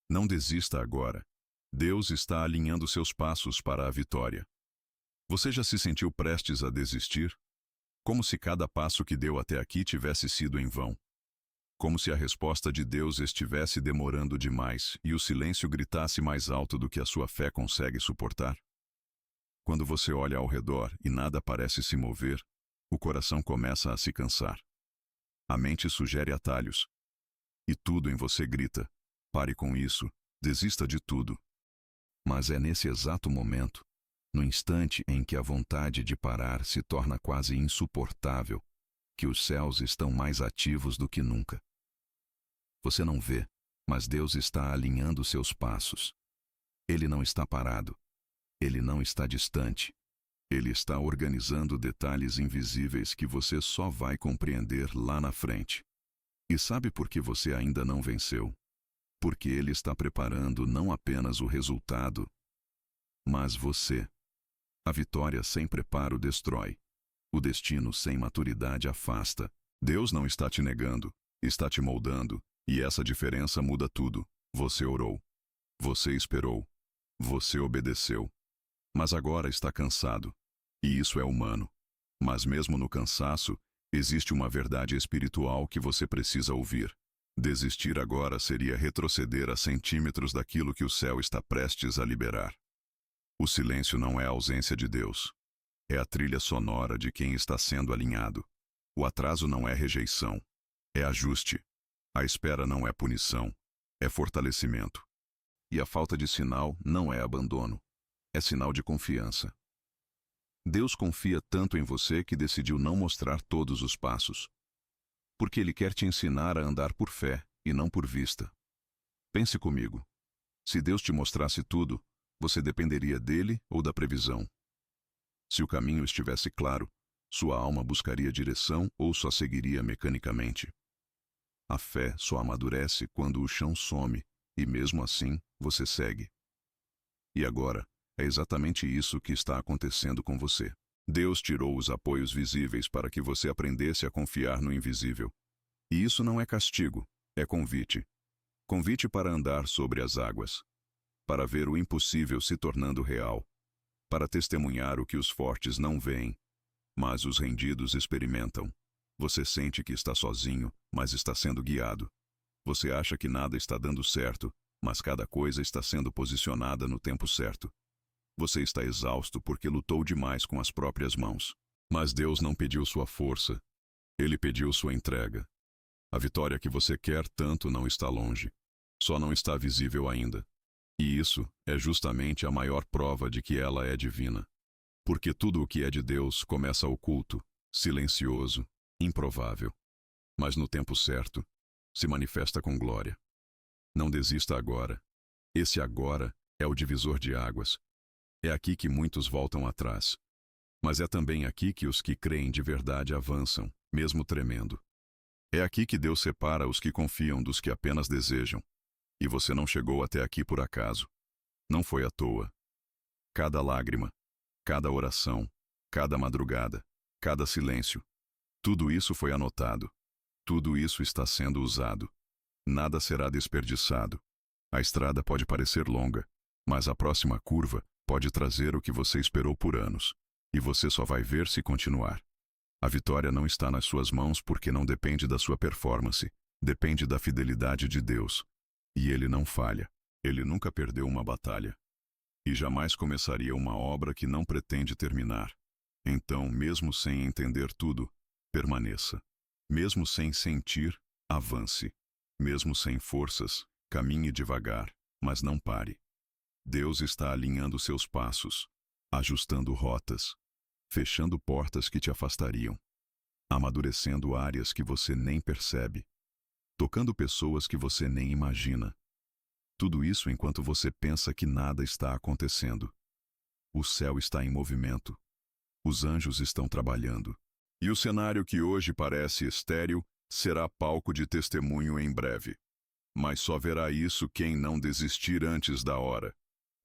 Não desista agora. Deus está alinhando seus passos para a vitória. Você já se sentiu prestes a desistir? Como se cada passo que deu até aqui tivesse sido em vão. Como se a resposta de Deus estivesse demorando demais e o silêncio gritasse mais alto do que a sua fé consegue suportar? Quando você olha ao redor e nada parece se mover, o coração começa a se cansar. A mente sugere atalhos. E tudo em você grita: pare com isso, desista de tudo. Mas é nesse exato momento, no instante em que a vontade de parar se torna quase insuportável, que os céus estão mais ativos do que nunca. Você não vê, mas Deus está alinhando seus passos. Ele não está parado. Ele não está distante. Ele está organizando detalhes invisíveis que você só vai compreender lá na frente. E sabe por que você ainda não venceu? Porque Ele está preparando não apenas o resultado, mas você. A vitória sem preparo destrói. O destino sem maturidade afasta. Deus não está te negando, está te moldando, e essa diferença muda tudo. Você orou. Você esperou. Você obedeceu. Mas agora está cansado. E isso é humano. Mas mesmo no cansaço, existe uma verdade espiritual que você precisa ouvir. Desistir agora seria retroceder a centímetros daquilo que o céu está prestes a liberar. O silêncio não é a ausência de Deus. É a trilha sonora de quem está sendo alinhado. O atraso não é rejeição. É ajuste. A espera não é punição. É fortalecimento. E a falta de sinal não é abandono. É sinal de confiança. Deus confia tanto em você que decidiu não mostrar todos os passos. Porque Ele quer te ensinar a andar por fé e não por vista. Pense comigo. Se Deus te mostrasse tudo, você dependeria dele ou da previsão? Se o caminho estivesse claro, sua alma buscaria direção ou só seguiria mecanicamente? A fé só amadurece quando o chão some, e mesmo assim, você segue. E agora, é exatamente isso que está acontecendo com você. Deus tirou os apoios visíveis para que você aprendesse a confiar no invisível. E isso não é castigo, é convite. Convite para andar sobre as águas. Para ver o impossível se tornando real. Para testemunhar o que os fortes não veem, mas os rendidos experimentam. Você sente que está sozinho, mas está sendo guiado. Você acha que nada está dando certo, mas cada coisa está sendo posicionada no tempo certo. Você está exausto porque lutou demais com as próprias mãos. Mas Deus não pediu sua força. Ele pediu sua entrega. A vitória que você quer tanto não está longe. Só não está visível ainda. E isso é justamente a maior prova de que ela é divina. Porque tudo o que é de Deus começa oculto, silencioso, improvável. Mas no tempo certo, se manifesta com glória. Não desista agora. Esse agora é o divisor de águas. É aqui que muitos voltam atrás. Mas é também aqui que os que creem de verdade avançam, mesmo tremendo. É aqui que Deus separa os que confiam dos que apenas desejam. E você não chegou até aqui por acaso. Não foi à toa. Cada lágrima, cada oração, cada madrugada, cada silêncio, tudo isso foi anotado. Tudo isso está sendo usado. Nada será desperdiçado. A estrada pode parecer longa, mas a próxima curva pode trazer o que você esperou por anos, e você só vai ver se continuar. A vitória não está nas suas mãos porque não depende da sua performance, depende da fidelidade de Deus. E Ele não falha, Ele nunca perdeu uma batalha. E jamais começaria uma obra que não pretende terminar. Então, mesmo sem entender tudo, permaneça. Mesmo sem sentir, avance. Mesmo sem forças, caminhe devagar, mas não pare. Deus está alinhando seus passos, ajustando rotas, fechando portas que te afastariam, amadurecendo áreas que você nem percebe, tocando pessoas que você nem imagina. Tudo isso enquanto você pensa que nada está acontecendo. O céu está em movimento. Os anjos estão trabalhando. E o cenário que hoje parece estéril será palco de testemunho em breve. Mas só verá isso quem não desistir antes da hora.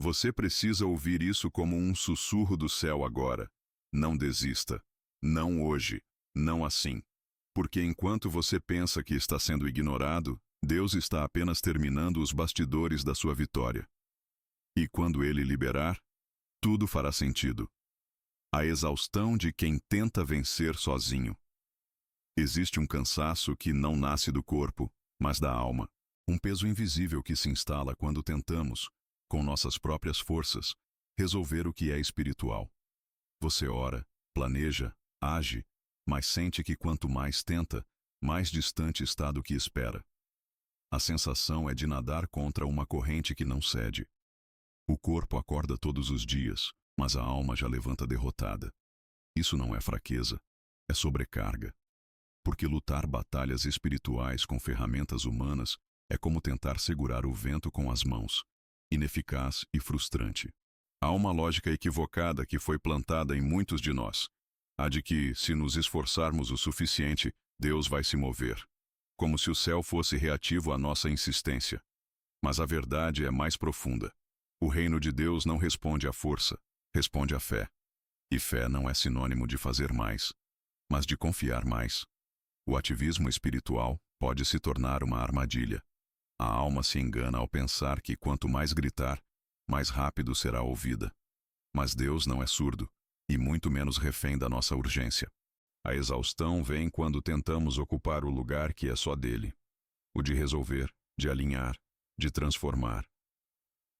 Você precisa ouvir isso como um sussurro do céu agora. Não desista. Não hoje. Não assim. Porque enquanto você pensa que está sendo ignorado, Deus está apenas terminando os bastidores da sua vitória. E quando Ele liberar, tudo fará sentido. A exaustão de quem tenta vencer sozinho. Existe um cansaço que não nasce do corpo, mas da alma. Um peso invisível que se instala quando tentamos, com nossas próprias forças, resolver o que é espiritual. Você ora, planeja, age, mas sente que quanto mais tenta, mais distante está do que espera. A sensação é de nadar contra uma corrente que não cede. O corpo acorda todos os dias, mas a alma já levanta derrotada. Isso não é fraqueza, é sobrecarga. Porque lutar batalhas espirituais com ferramentas humanas é como tentar segurar o vento com as mãos, ineficaz e frustrante. Há uma lógica equivocada que foi plantada em muitos de nós, a de que, se nos esforçarmos o suficiente, Deus vai se mover, como se o céu fosse reativo à nossa insistência. Mas a verdade é mais profunda. O reino de Deus não responde à força, responde à fé. E fé não é sinônimo de fazer mais, mas de confiar mais. O ativismo espiritual pode se tornar uma armadilha. A alma se engana ao pensar que quanto mais gritar, mais rápido será ouvida. Mas Deus não é surdo, e muito menos refém da nossa urgência. A exaustão vem quando tentamos ocupar o lugar que é só dele. O de resolver, de alinhar, de transformar.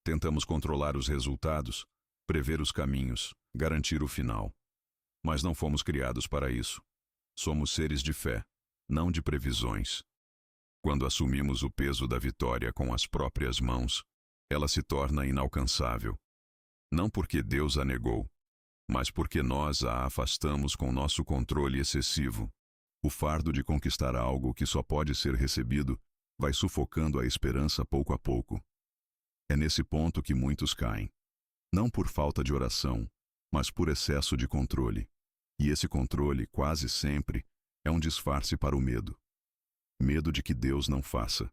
Tentamos controlar os resultados, prever os caminhos, garantir o final. Mas não fomos criados para isso. Somos seres de fé, não de previsões. Quando assumimos o peso da vitória com as próprias mãos, ela se torna inalcançável. Não porque Deus a negou, mas porque nós a afastamos com nosso controle excessivo. O fardo de conquistar algo que só pode ser recebido vai sufocando a esperança pouco a pouco. É nesse ponto que muitos caem. Não por falta de oração, mas por excesso de controle. E esse controle, quase sempre, é um disfarce para o medo. Medo de que Deus não faça.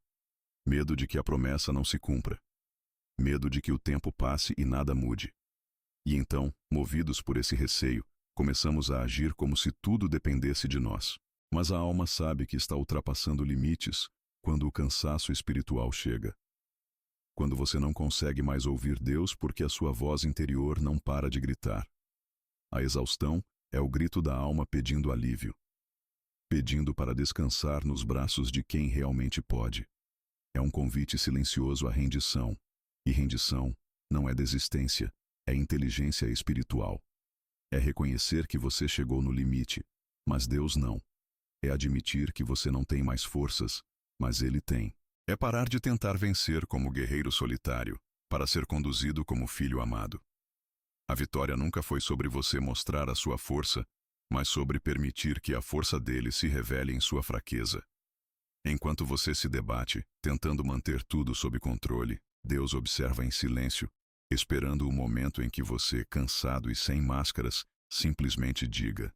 Medo de que a promessa não se cumpra. Medo de que o tempo passe e nada mude. E então, movidos por esse receio, começamos a agir como se tudo dependesse de nós. Mas a alma sabe que está ultrapassando limites quando o cansaço espiritual chega. Quando você não consegue mais ouvir Deus porque a sua voz interior não para de gritar. A exaustão é o grito da alma pedindo alívio. Pedindo para descansar nos braços de quem realmente pode. É um convite silencioso à rendição. E rendição não é desistência, é inteligência espiritual. É reconhecer que você chegou no limite, mas Deus não. É admitir que você não tem mais forças, mas Ele tem. É parar de tentar vencer como guerreiro solitário, para ser conduzido como filho amado. A vitória nunca foi sobre você mostrar a sua força, mas sobre permitir que a força dele se revele em sua fraqueza. Enquanto você se debate, tentando manter tudo sob controle, Deus observa em silêncio, esperando o momento em que você, cansado e sem máscaras, simplesmente diga: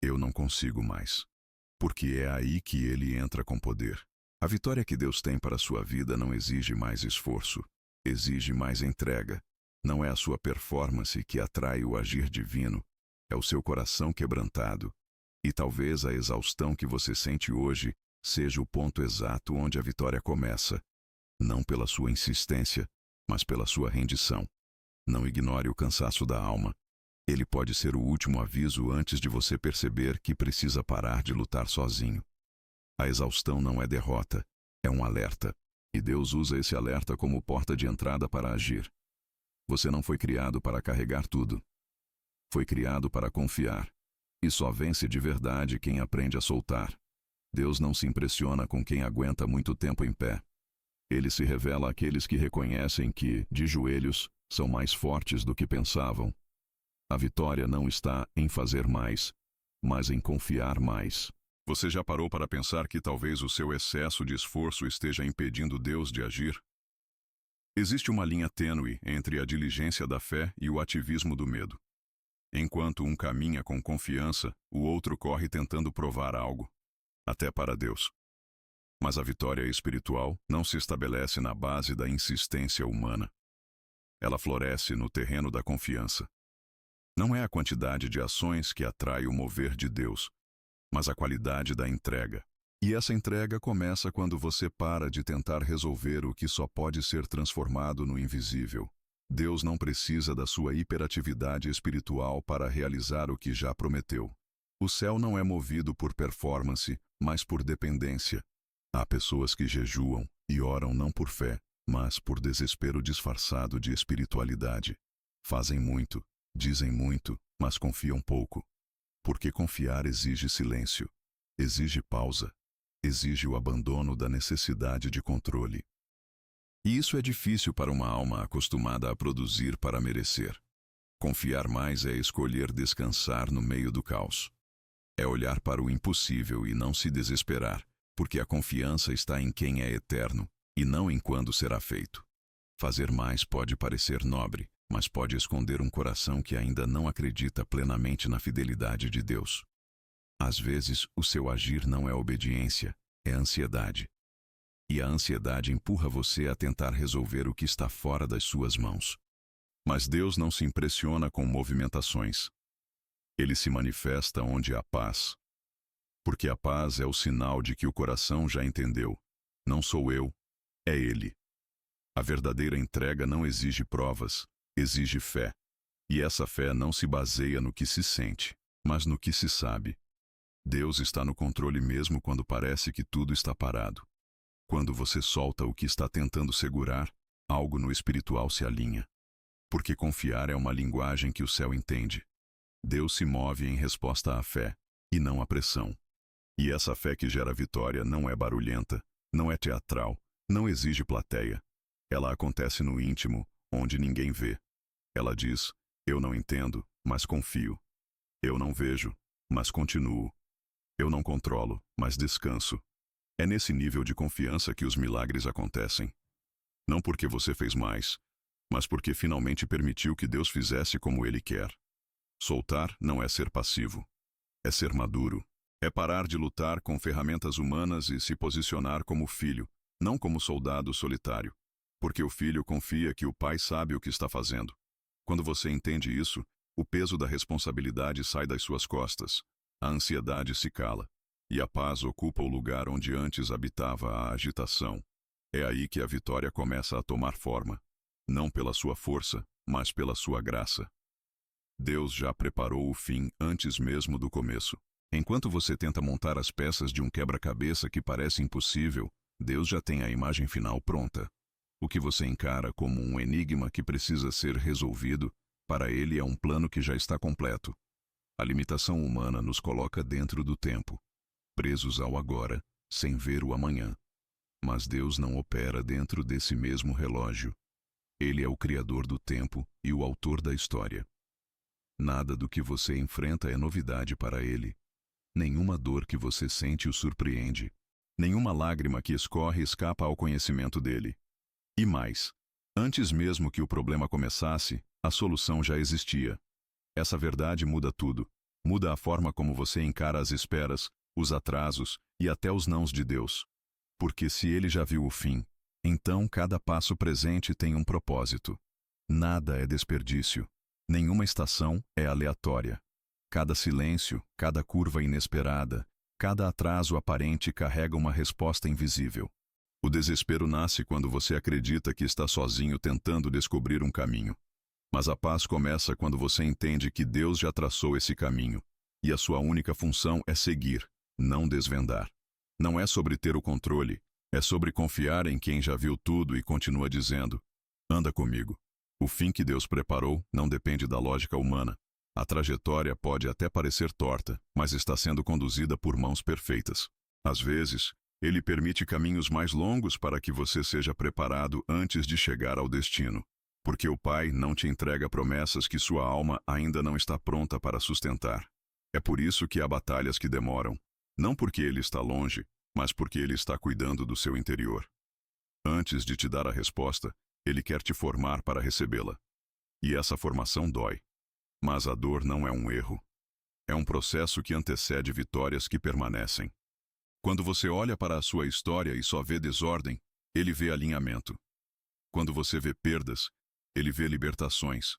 "Eu não consigo mais." Porque é aí que ele entra com poder. A vitória que Deus tem para a sua vida não exige mais esforço, exige mais entrega. Não é a sua performance que atrai o agir divino, é o seu coração quebrantado. E talvez a exaustão que você sente hoje seja o ponto exato onde a vitória começa. Não pela sua insistência, mas pela sua rendição. Não ignore o cansaço da alma. Ele pode ser o último aviso antes de você perceber que precisa parar de lutar sozinho. A exaustão não é derrota, é um alerta. E Deus usa esse alerta como porta de entrada para agir. Você não foi criado para carregar tudo. Foi criado para confiar. E só vence de verdade quem aprende a soltar. Deus não se impressiona com quem aguenta muito tempo em pé. Ele se revela àqueles que reconhecem que, de joelhos, são mais fortes do que pensavam. A vitória não está em fazer mais, mas em confiar mais. Você já parou para pensar que talvez o seu excesso de esforço esteja impedindo Deus de agir? Existe uma linha tênue entre a diligência da fé e o ativismo do medo. Enquanto um caminha com confiança, o outro corre tentando provar algo, até para Deus. Mas a vitória espiritual não se estabelece na base da insistência humana. Ela floresce no terreno da confiança. Não é a quantidade de ações que atrai o mover de Deus, mas a qualidade da entrega. E essa entrega começa quando você para de tentar resolver o que só pode ser transformado no invisível. Deus não precisa da sua hiperatividade espiritual para realizar o que já prometeu. O céu não é movido por performance, mas por dependência. Há pessoas que jejuam e oram não por fé, mas por desespero disfarçado de espiritualidade. Fazem muito, dizem muito, mas confiam pouco. Porque confiar exige silêncio, exige pausa, exige o abandono da necessidade de controle. E isso é difícil para uma alma acostumada a produzir para merecer. Confiar mais é escolher descansar no meio do caos. É olhar para o impossível e não se desesperar, porque a confiança está em quem é eterno, e não em quando será feito. Fazer mais pode parecer nobre, mas pode esconder um coração que ainda não acredita plenamente na fidelidade de Deus. Às vezes, o seu agir não é obediência, é ansiedade. E a ansiedade empurra você a tentar resolver o que está fora das suas mãos. Mas Deus não se impressiona com movimentações. Ele se manifesta onde há paz. Porque a paz é o sinal de que o coração já entendeu. Não sou eu, é Ele. A verdadeira entrega não exige provas, exige fé. E essa fé não se baseia no que se sente, mas no que se sabe. Deus está no controle mesmo quando parece que tudo está parado. Quando você solta o que está tentando segurar, algo no espiritual se alinha. Porque confiar é uma linguagem que o céu entende. Deus se move em resposta à fé, e não à pressão. E essa fé que gera vitória não é barulhenta, não é teatral, não exige plateia. Ela acontece no íntimo, onde ninguém vê. Ela diz, eu não entendo, mas confio. Eu não vejo, mas continuo. Eu não controlo, mas descanso. É nesse nível de confiança que os milagres acontecem. Não porque você fez mais, mas porque finalmente permitiu que Deus fizesse como Ele quer. Soltar não é ser passivo. É ser maduro. É parar de lutar com ferramentas humanas e se posicionar como filho, não como soldado solitário. Porque o filho confia que o pai sabe o que está fazendo. Quando você entende isso, o peso da responsabilidade sai das suas costas. A ansiedade se cala. E a paz ocupa o lugar onde antes habitava a agitação. É aí que a vitória começa a tomar forma. Não pela sua força, mas pela sua graça. Deus já preparou o fim antes mesmo do começo. Enquanto você tenta montar as peças de um quebra-cabeça que parece impossível, Deus já tem a imagem final pronta. O que você encara como um enigma que precisa ser resolvido, para Ele é um plano que já está completo. A limitação humana nos coloca dentro do tempo, presos ao agora, sem ver o amanhã. Mas Deus não opera dentro desse mesmo relógio. Ele é o Criador do tempo e o autor da história. Nada do que você enfrenta é novidade para Ele. Nenhuma dor que você sente o surpreende. Nenhuma lágrima que escorre escapa ao conhecimento dele. E mais, antes mesmo que o problema começasse, a solução já existia. Essa verdade muda tudo. Muda a forma como você encara as esperas, os atrasos e até os nãos de Deus. Porque se Ele já viu o fim, então cada passo presente tem um propósito. Nada é desperdício. Nenhuma estação é aleatória. Cada silêncio, cada curva inesperada, cada atraso aparente carrega uma resposta invisível. O desespero nasce quando você acredita que está sozinho tentando descobrir um caminho. Mas a paz começa quando você entende que Deus já traçou esse caminho, e a sua única função é seguir, não desvendar. Não é sobre ter o controle, é sobre confiar em quem já viu tudo e continua dizendo, anda comigo. O fim que Deus preparou não depende da lógica humana. A trajetória pode até parecer torta, mas está sendo conduzida por mãos perfeitas. Às vezes, Ele permite caminhos mais longos para que você seja preparado antes de chegar ao destino. Porque o Pai não te entrega promessas que sua alma ainda não está pronta para sustentar. É por isso que há batalhas que demoram. Não porque Ele está longe, mas porque Ele está cuidando do seu interior. Antes de te dar a resposta, Ele quer te formar para recebê-la. E essa formação dói. Mas a dor não é um erro. É um processo que antecede vitórias que permanecem. Quando você olha para a sua história e só vê desordem, Ele vê alinhamento. Quando você vê perdas, Ele vê libertações.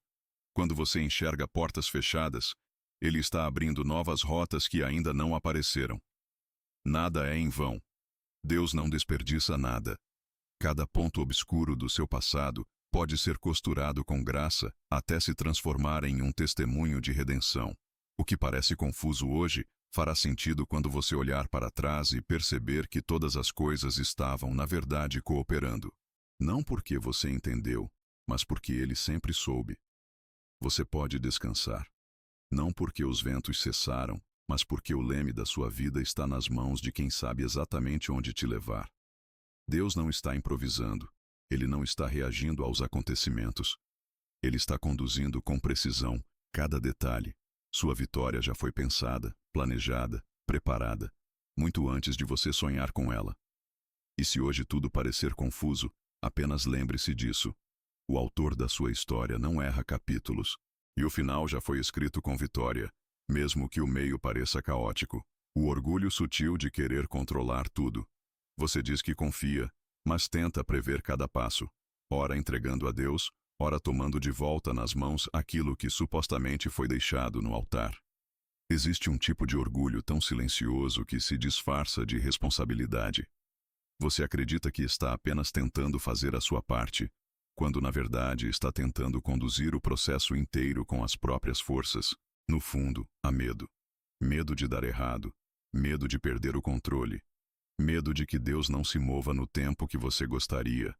Quando você enxerga portas fechadas, Ele está abrindo novas rotas que ainda não apareceram. Nada é em vão. Deus não desperdiça nada. Cada ponto obscuro do seu passado pode ser costurado com graça até se transformar em um testemunho de redenção. O que parece confuso hoje fará sentido quando você olhar para trás e perceber que todas as coisas estavam, na verdade, cooperando. Não porque você entendeu, mas porque ele sempre soube. Você pode descansar. Não porque os ventos cessaram, mas porque o leme da sua vida está nas mãos de quem sabe exatamente onde te levar. Deus não está improvisando. Ele não está reagindo aos acontecimentos. Ele está conduzindo com precisão cada detalhe. Sua vitória já foi pensada, planejada, preparada, muito antes de você sonhar com ela. E se hoje tudo parecer confuso, apenas lembre-se disso. O autor da sua história não erra capítulos. E o final já foi escrito com vitória, mesmo que o meio pareça caótico. O orgulho sutil de querer controlar tudo. Você diz que confia, mas tenta prever cada passo, ora entregando a Deus, ora tomando de volta nas mãos aquilo que supostamente foi deixado no altar. Existe um tipo de orgulho tão silencioso que se disfarça de responsabilidade. Você acredita que está apenas tentando fazer a sua parte, quando na verdade está tentando conduzir o processo inteiro com as próprias forças. No fundo, há medo. Medo de dar errado, medo de perder o controle, medo de que Deus não se mova no tempo que você gostaria.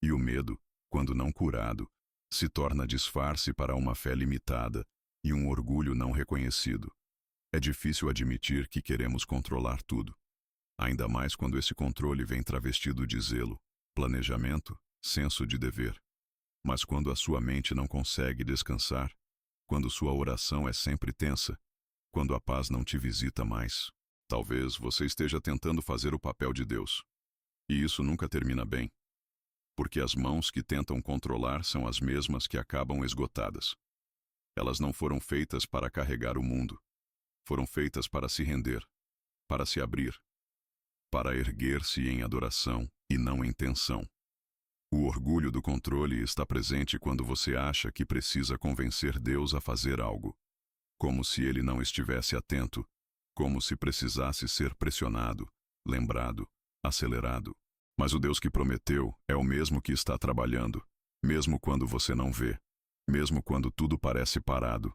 E o medo, quando não curado, se torna disfarce para uma fé limitada e um orgulho não reconhecido. É difícil admitir que queremos controlar tudo. Ainda mais quando esse controle vem travestido de zelo, planejamento, senso de dever. Mas quando a sua mente não consegue descansar, quando sua oração é sempre tensa, quando a paz não te visita mais, talvez você esteja tentando fazer o papel de Deus. E isso nunca termina bem. Porque as mãos que tentam controlar são as mesmas que acabam esgotadas. Elas não foram feitas para carregar o mundo. Foram feitas para se render, para se abrir, para erguer-se em adoração e não em tensão. O orgulho do controle está presente quando você acha que precisa convencer Deus a fazer algo. Como se ele não estivesse atento, como se precisasse ser pressionado, lembrado, acelerado. Mas o Deus que prometeu é o mesmo que está trabalhando, mesmo quando você não vê, mesmo quando tudo parece parado.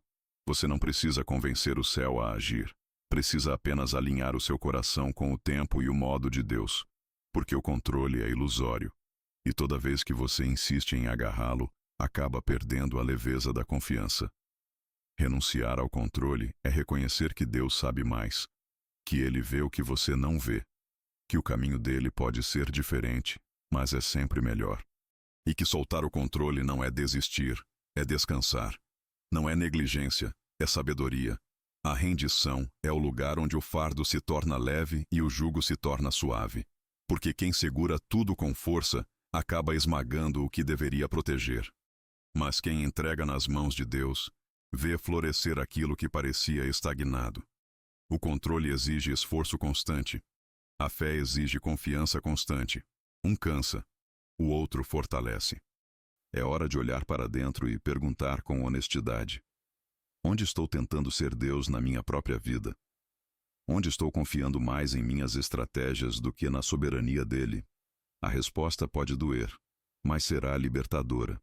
Você não precisa convencer o céu a agir, precisa apenas alinhar o seu coração com o tempo e o modo de Deus, porque o controle é ilusório. E toda vez que você insiste em agarrá-lo, acaba perdendo a leveza da confiança. Renunciar ao controle é reconhecer que Deus sabe mais, que Ele vê o que você não vê, que o caminho dele pode ser diferente, mas é sempre melhor. E que soltar o controle não é desistir, é descansar. Não é negligência, é sabedoria. A rendição é o lugar onde o fardo se torna leve e o jugo se torna suave. Porque quem segura tudo com força acaba esmagando o que deveria proteger. Mas quem entrega nas mãos de Deus vê florescer aquilo que parecia estagnado. O controle exige esforço constante. A fé exige confiança constante. Um cansa, o outro fortalece. É hora de olhar para dentro e perguntar com honestidade: onde estou tentando ser Deus na minha própria vida? Onde estou confiando mais em minhas estratégias do que na soberania dele? A resposta pode doer, mas será libertadora.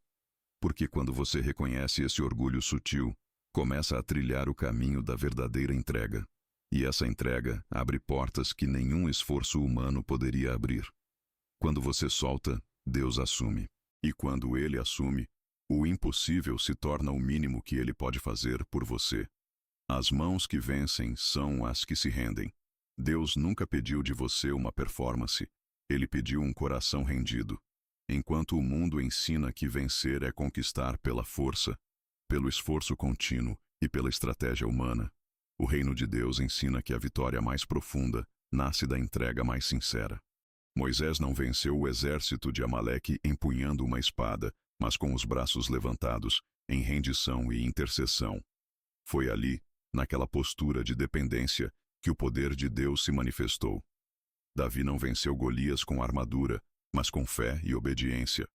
Porque quando você reconhece esse orgulho sutil, começa a trilhar o caminho da verdadeira entrega. E essa entrega abre portas que nenhum esforço humano poderia abrir. Quando você solta, Deus assume. E quando Ele assume, o impossível se torna o mínimo que Ele pode fazer por você. As mãos que vencem são as que se rendem. Deus nunca pediu de você uma performance. Ele pediu um coração rendido. Enquanto o mundo ensina que vencer é conquistar pela força, pelo esforço contínuo e pela estratégia humana, o reino de Deus ensina que a vitória mais profunda nasce da entrega mais sincera. Moisés não venceu o exército de Amaleque empunhando uma espada, mas com os braços levantados, em rendição e intercessão. Foi ali, naquela postura de dependência, que o poder de Deus se manifestou. Davi não venceu Golias com armadura, mas com fé e obediência.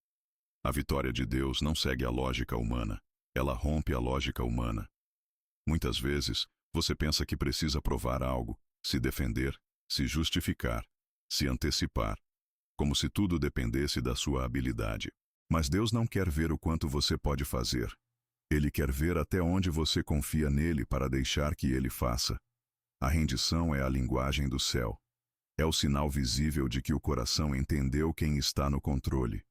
A vitória de Deus não segue a lógica humana, ela rompe a lógica humana. Muitas vezes, você pensa que precisa provar algo, se defender, se justificar, se antecipar, como se tudo dependesse da sua habilidade. Mas Deus não quer ver o quanto você pode fazer. Ele quer ver até onde você confia nele para deixar que ele faça. A rendição é a linguagem do céu. É o sinal visível de que o coração entendeu quem está no controle.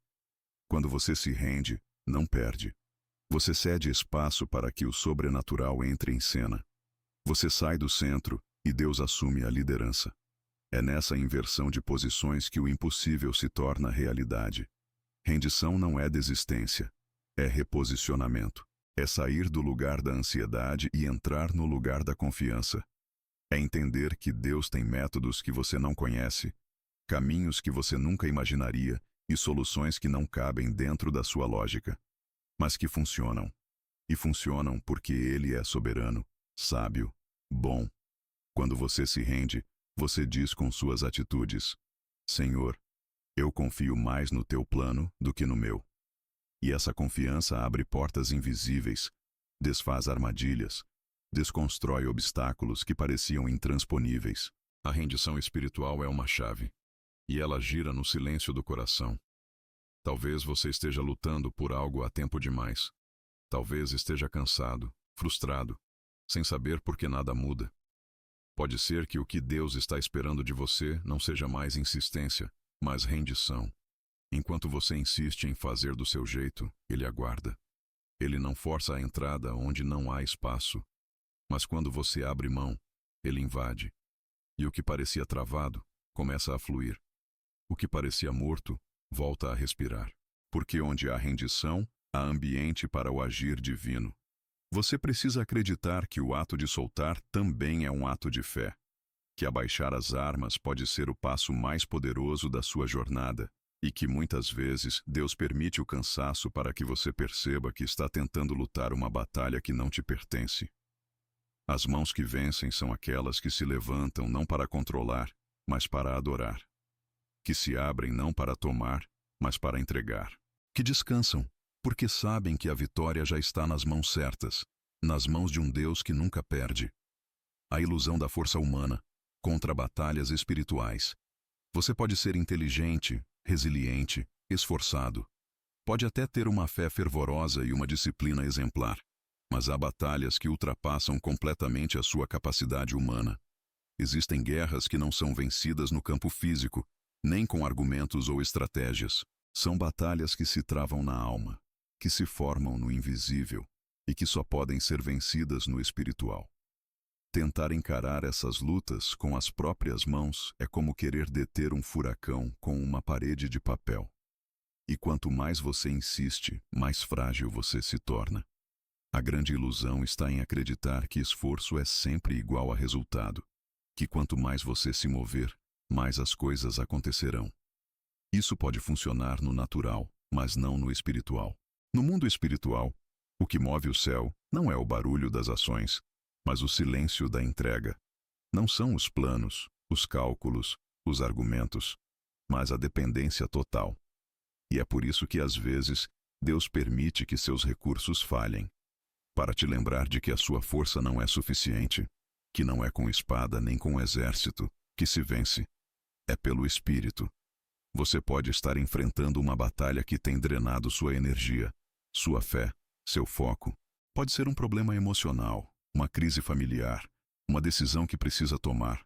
Quando você se rende, não perde. Você cede espaço para que o sobrenatural entre em cena. Você sai do centro e Deus assume a liderança. É nessa inversão de posições que o impossível se torna realidade. Rendição não é desistência, é reposicionamento. É sair do lugar da ansiedade e entrar no lugar da confiança. É entender que Deus tem métodos que você não conhece, caminhos que você nunca imaginaria e soluções que não cabem dentro da sua lógica, mas que funcionam. E funcionam porque Ele é soberano, sábio, bom. Quando você se rende, você diz com suas atitudes: Senhor, eu confio mais no teu plano do que no meu. E essa confiança abre portas invisíveis, desfaz armadilhas, desconstrói obstáculos que pareciam intransponíveis. A rendição espiritual é uma chave, e ela gira no silêncio do coração. Talvez você esteja lutando por algo há tempo demais. Talvez esteja cansado, frustrado, sem saber por que nada muda. Pode ser que o que Deus está esperando de você não seja mais insistência, mas rendição. Enquanto você insiste em fazer do seu jeito, Ele aguarda. Ele não força a entrada onde não há espaço, mas quando você abre mão, Ele invade. E o que parecia travado, começa a fluir. O que parecia morto, volta a respirar. Porque onde há rendição, há ambiente para o agir divino. Você precisa acreditar que o ato de soltar também é um ato de fé. Que abaixar as armas pode ser o passo mais poderoso da sua jornada. E que muitas vezes Deus permite o cansaço para que você perceba que está tentando lutar uma batalha que não te pertence. As mãos que vencem são aquelas que se levantam não para controlar, mas para adorar. Que se abrem não para tomar, mas para entregar. Que descansam, porque sabem que a vitória já está nas mãos certas, nas mãos de um Deus que nunca perde. A ilusão da força humana contra batalhas espirituais. Você pode ser inteligente, resiliente, esforçado. Pode até ter uma fé fervorosa e uma disciplina exemplar. Mas há batalhas que ultrapassam completamente a sua capacidade humana. Existem guerras que não são vencidas no campo físico, nem com argumentos ou estratégias. São batalhas que se travam na alma, que se formam no invisível e que só podem ser vencidas no espiritual. Tentar encarar essas lutas com as próprias mãos é como querer deter um furacão com uma parede de papel. E quanto mais você insiste, mais frágil você se torna. A grande ilusão está em acreditar que esforço é sempre igual a resultado, que quanto mais você se mover, mais as coisas acontecerão. Isso pode funcionar no natural, mas não no espiritual. No mundo espiritual, o que move o céu não é o barulho das ações, mas o silêncio da entrega. Não são os planos, os cálculos, os argumentos, mas a dependência total. E é por isso que, às vezes, Deus permite que seus recursos falhem, para te lembrar de que a sua força não é suficiente, que não é com espada nem com exército que se vence. É pelo Espírito. Você pode estar enfrentando uma batalha que tem drenado sua energia, sua fé, seu foco. Pode ser um problema emocional, uma crise familiar, uma decisão que precisa tomar,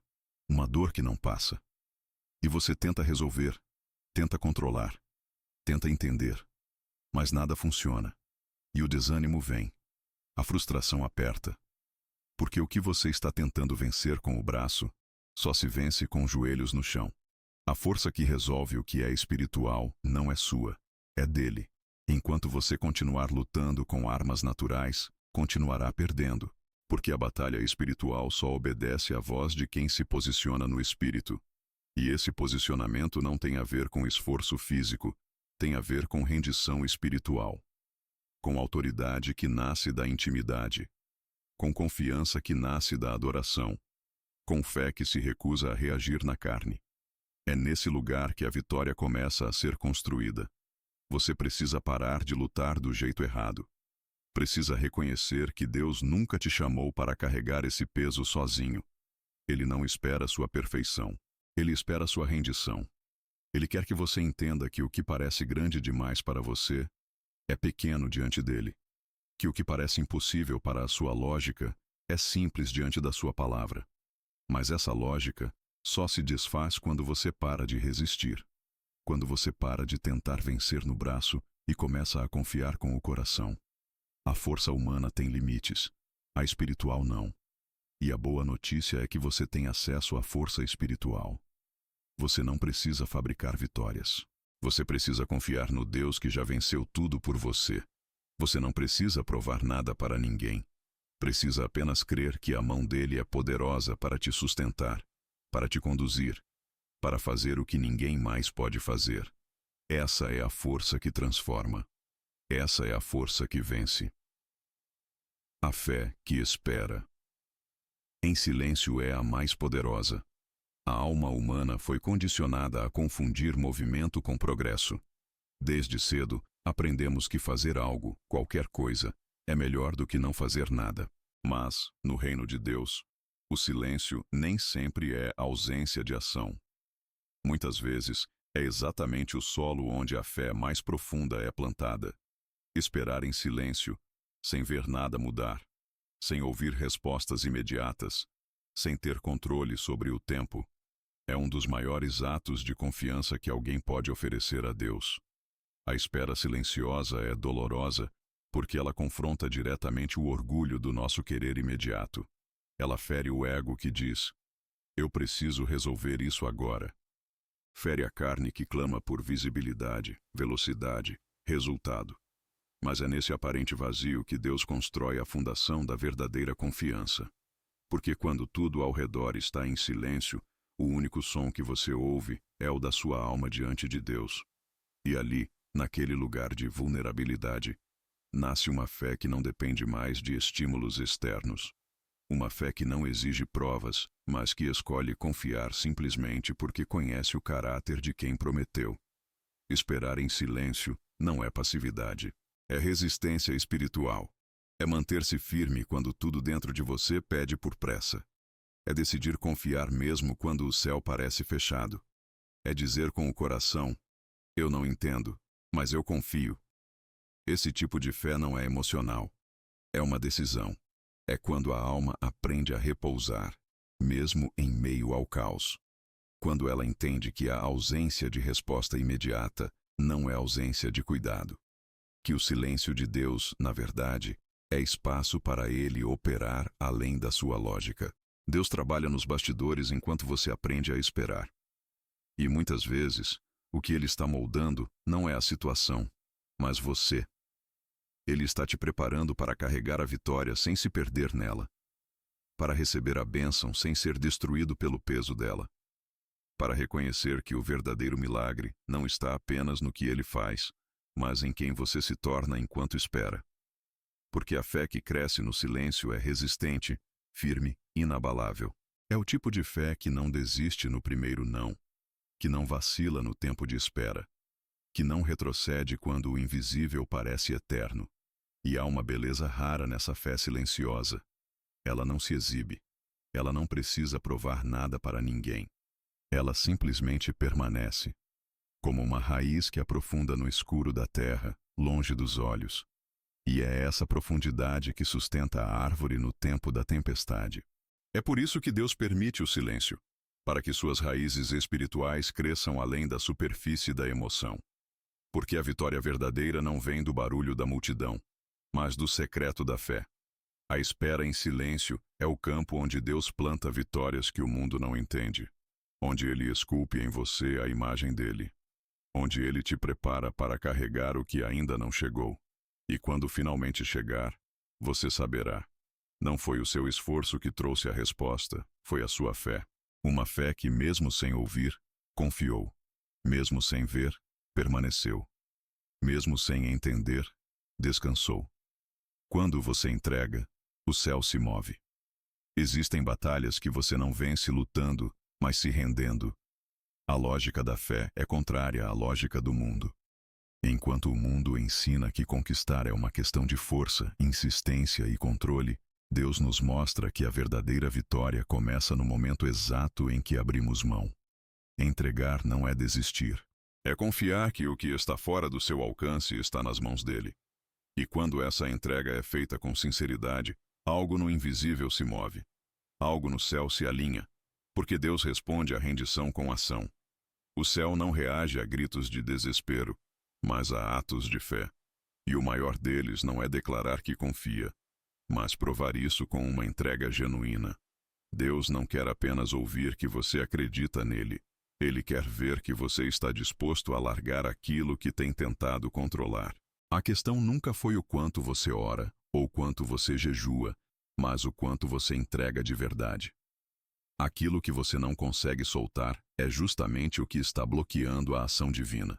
uma dor que não passa. E você tenta resolver, tenta controlar, tenta entender, mas nada funciona. E o desânimo vem, a frustração aperta. Porque o que você está tentando vencer com o braço, só se vence com os joelhos no chão. A força que resolve o que é espiritual não é sua, é dele. Enquanto você continuar lutando com armas naturais, continuará perdendo. Porque a batalha espiritual só obedece à voz de quem se posiciona no espírito. E esse posicionamento não tem a ver com esforço físico, tem a ver com rendição espiritual. Com autoridade que nasce da intimidade. Com confiança que nasce da adoração. Com fé que se recusa a reagir na carne. É nesse lugar que a vitória começa a ser construída. Você precisa parar de lutar do jeito errado. Precisa reconhecer que Deus nunca te chamou para carregar esse peso sozinho. Ele não espera sua perfeição. Ele espera sua rendição. Ele quer que você entenda que o que parece grande demais para você é pequeno diante dele. Que o que parece impossível para a sua lógica é simples diante da sua palavra. Mas essa lógica só se desfaz quando você para de resistir. Quando você para de tentar vencer no braço e começa a confiar com o coração. A força humana tem limites, a espiritual não. E a boa notícia é que você tem acesso à força espiritual. Você não precisa fabricar vitórias. Você precisa confiar no Deus que já venceu tudo por você. Você não precisa provar nada para ninguém. Precisa apenas crer que a mão dele é poderosa para te sustentar, para te conduzir, para fazer o que ninguém mais pode fazer. Essa é a força que transforma. Essa é a força que vence. A fé que espera. Em silêncio é a mais poderosa. A alma humana foi condicionada a confundir movimento com progresso. Desde cedo, aprendemos que fazer algo, qualquer coisa, é melhor do que não fazer nada. Mas, no reino de Deus, o silêncio nem sempre é ausência de ação. Muitas vezes, é exatamente o solo onde a fé mais profunda é plantada. Esperar em silêncio, sem ver nada mudar, sem ouvir respostas imediatas, sem ter controle sobre o tempo, é um dos maiores atos de confiança que alguém pode oferecer a Deus. A espera silenciosa é dolorosa porque ela confronta diretamente o orgulho do nosso querer imediato. Ela fere o ego que diz: eu preciso resolver isso agora. Fere a carne que clama por visibilidade, velocidade, resultado. Mas é nesse aparente vazio que Deus constrói a fundação da verdadeira confiança. Porque quando tudo ao redor está em silêncio, o único som que você ouve é o da sua alma diante de Deus. E ali, naquele lugar de vulnerabilidade, nasce uma fé que não depende mais de estímulos externos. Uma fé que não exige provas, mas que escolhe confiar simplesmente porque conhece o caráter de quem prometeu. Esperar em silêncio não é passividade. É resistência espiritual. É manter-se firme quando tudo dentro de você pede por pressa. É decidir confiar mesmo quando o céu parece fechado. É dizer com o coração: eu não entendo, mas eu confio. Esse tipo de fé não é emocional. É uma decisão. É quando a alma aprende a repousar, mesmo em meio ao caos. Quando ela entende que a ausência de resposta imediata não é ausência de cuidado. Que o silêncio de Deus, na verdade, é espaço para ele operar além da sua lógica. Deus trabalha nos bastidores enquanto você aprende a esperar. E muitas vezes, o que ele está moldando não é a situação, mas você. Ele está te preparando para carregar a vitória sem se perder nela. Para receber a bênção sem ser destruído pelo peso dela. Para reconhecer que o verdadeiro milagre não está apenas no que ele faz, mas em quem você se torna enquanto espera. Porque a fé que cresce no silêncio é resistente, firme, inabalável. É o tipo de fé que não desiste no primeiro não, que não vacila no tempo de espera, que não retrocede quando o invisível parece eterno. E há uma beleza rara nessa fé silenciosa. Ela não se exibe. Ela não precisa provar nada para ninguém. Ela simplesmente permanece, como uma raiz que aprofunda no escuro da terra, longe dos olhos. E é essa profundidade que sustenta a árvore no tempo da tempestade. É por isso que Deus permite o silêncio, para que suas raízes espirituais cresçam além da superfície da emoção. Porque a vitória verdadeira não vem do barulho da multidão, mas do secreto da fé. A espera em silêncio é o campo onde Deus planta vitórias que o mundo não entende, onde Ele esculpe em você a imagem dele, onde Ele te prepara para carregar o que ainda não chegou. E quando finalmente chegar, você saberá. Não foi o seu esforço que trouxe a resposta, foi a sua fé. Uma fé que, mesmo sem ouvir, confiou. Mesmo sem ver, permaneceu. Mesmo sem entender, descansou. Quando você entrega, o céu se move. Existem batalhas que você não vence lutando, mas se rendendo. A lógica da fé é contrária à lógica do mundo. Enquanto o mundo ensina que conquistar é uma questão de força, insistência e controle, Deus nos mostra que a verdadeira vitória começa no momento exato em que abrimos mão. Entregar não é desistir. É confiar que o que está fora do seu alcance está nas mãos dele. E quando essa entrega é feita com sinceridade, algo no invisível se move. Algo no céu se alinha, porque Deus responde à rendição com ação. O céu não reage a gritos de desespero, mas a atos de fé. E o maior deles não é declarar que confia, mas provar isso com uma entrega genuína. Deus não quer apenas ouvir que você acredita nele. Ele quer ver que você está disposto a largar aquilo que tem tentado controlar. A questão nunca foi o quanto você ora, ou quanto você jejua, mas o quanto você entrega de verdade. Aquilo que você não consegue soltar é justamente o que está bloqueando a ação divina.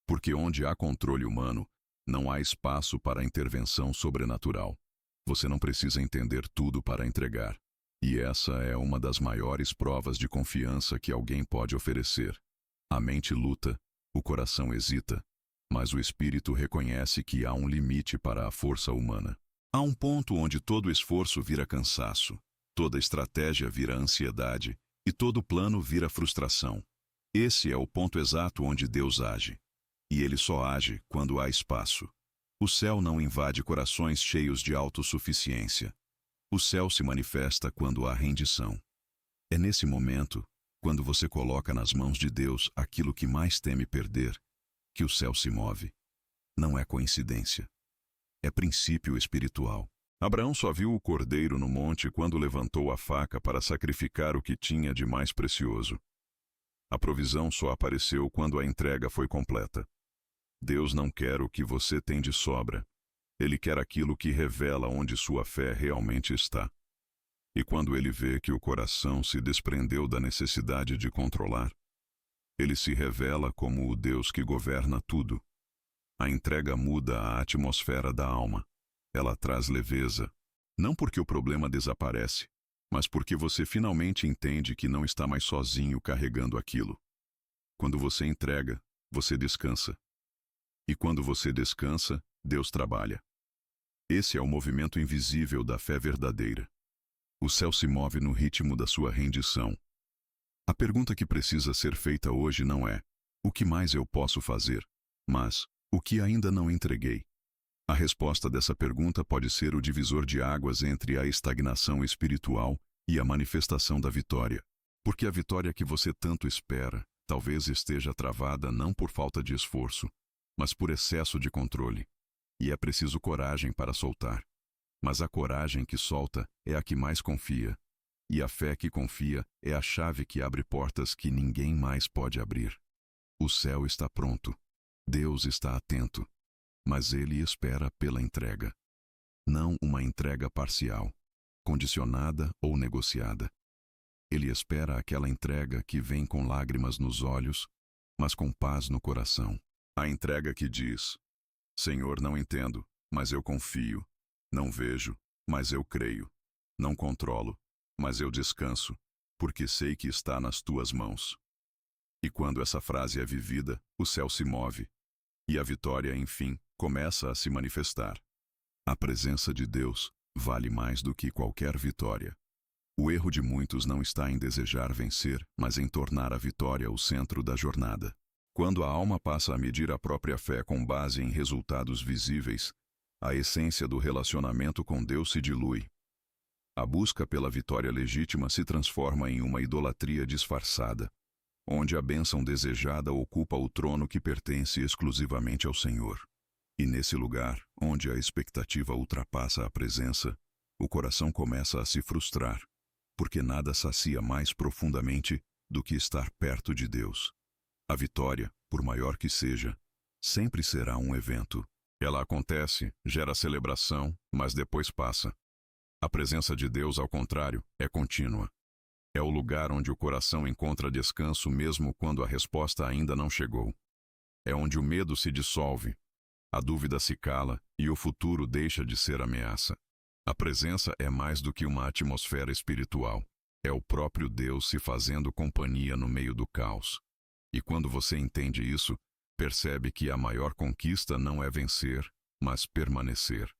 Porque onde há controle humano, não há espaço para intervenção sobrenatural. Você não precisa entender tudo para entregar. E essa é uma das maiores provas de confiança que alguém pode oferecer. A mente luta, o coração hesita, mas o espírito reconhece que há um limite para a força humana. Há um ponto onde todo esforço vira cansaço, toda estratégia vira ansiedade e todo plano vira frustração. Esse é o ponto exato onde Deus age. E ele só age quando há espaço. O céu não invade corações cheios de autossuficiência. O céu se manifesta quando há rendição. É nesse momento, quando você coloca nas mãos de Deus aquilo que mais teme perder, que o céu se move. Não é coincidência. É princípio espiritual. Abraão só viu o cordeiro no monte quando levantou a faca para sacrificar o que tinha de mais precioso. A provisão só apareceu quando a entrega foi completa. Deus não quer o que você tem de sobra. Ele quer aquilo que revela onde sua fé realmente está. E quando ele vê que o coração se desprendeu da necessidade de controlar, ele se revela como o Deus que governa tudo. A entrega muda a atmosfera da alma. Ela traz leveza. Não porque o problema desaparece, mas porque você finalmente entende que não está mais sozinho carregando aquilo. Quando você entrega, você descansa. E quando você descansa, Deus trabalha. Esse é o movimento invisível da fé verdadeira. O céu se move no ritmo da sua rendição. A pergunta que precisa ser feita hoje não é: o que mais eu posso fazer? Mas, o que ainda não entreguei? A resposta dessa pergunta pode ser o divisor de águas entre a estagnação espiritual e a manifestação da vitória. Porque a vitória que você tanto espera talvez esteja travada não por falta de esforço, mas por excesso de controle. E é preciso coragem para soltar. Mas a coragem que solta é a que mais confia. E a fé que confia é a chave que abre portas que ninguém mais pode abrir. O céu está pronto. Deus está atento. Mas ele espera pela entrega. Não uma entrega parcial, condicionada ou negociada. Ele espera aquela entrega que vem com lágrimas nos olhos, mas com paz no coração. A entrega que diz: Senhor, não entendo, mas eu confio. Não vejo, mas eu creio. Não controlo, mas eu descanso, porque sei que está nas tuas mãos. E quando essa frase é vivida, o céu se move. E a vitória, enfim, começa a se manifestar. A presença de Deus vale mais do que qualquer vitória. O erro de muitos não está em desejar vencer, mas em tornar a vitória o centro da jornada. Quando a alma passa a medir a própria fé com base em resultados visíveis, a essência do relacionamento com Deus se dilui. A busca pela vitória legítima se transforma em uma idolatria disfarçada, onde a bênção desejada ocupa o trono que pertence exclusivamente ao Senhor. E nesse lugar, onde a expectativa ultrapassa a presença, o coração começa a se frustrar, porque nada sacia mais profundamente do que estar perto de Deus. A vitória, por maior que seja, sempre será um evento. Ela acontece, gera celebração, mas depois passa. A presença de Deus, ao contrário, é contínua. É o lugar onde o coração encontra descanso mesmo quando a resposta ainda não chegou. É onde o medo se dissolve, a dúvida se cala e o futuro deixa de ser ameaça. A presença é mais do que uma atmosfera espiritual. É o próprio Deus se fazendo companhia no meio do caos. E quando você entende isso, percebe que a maior conquista não é vencer, mas permanecer.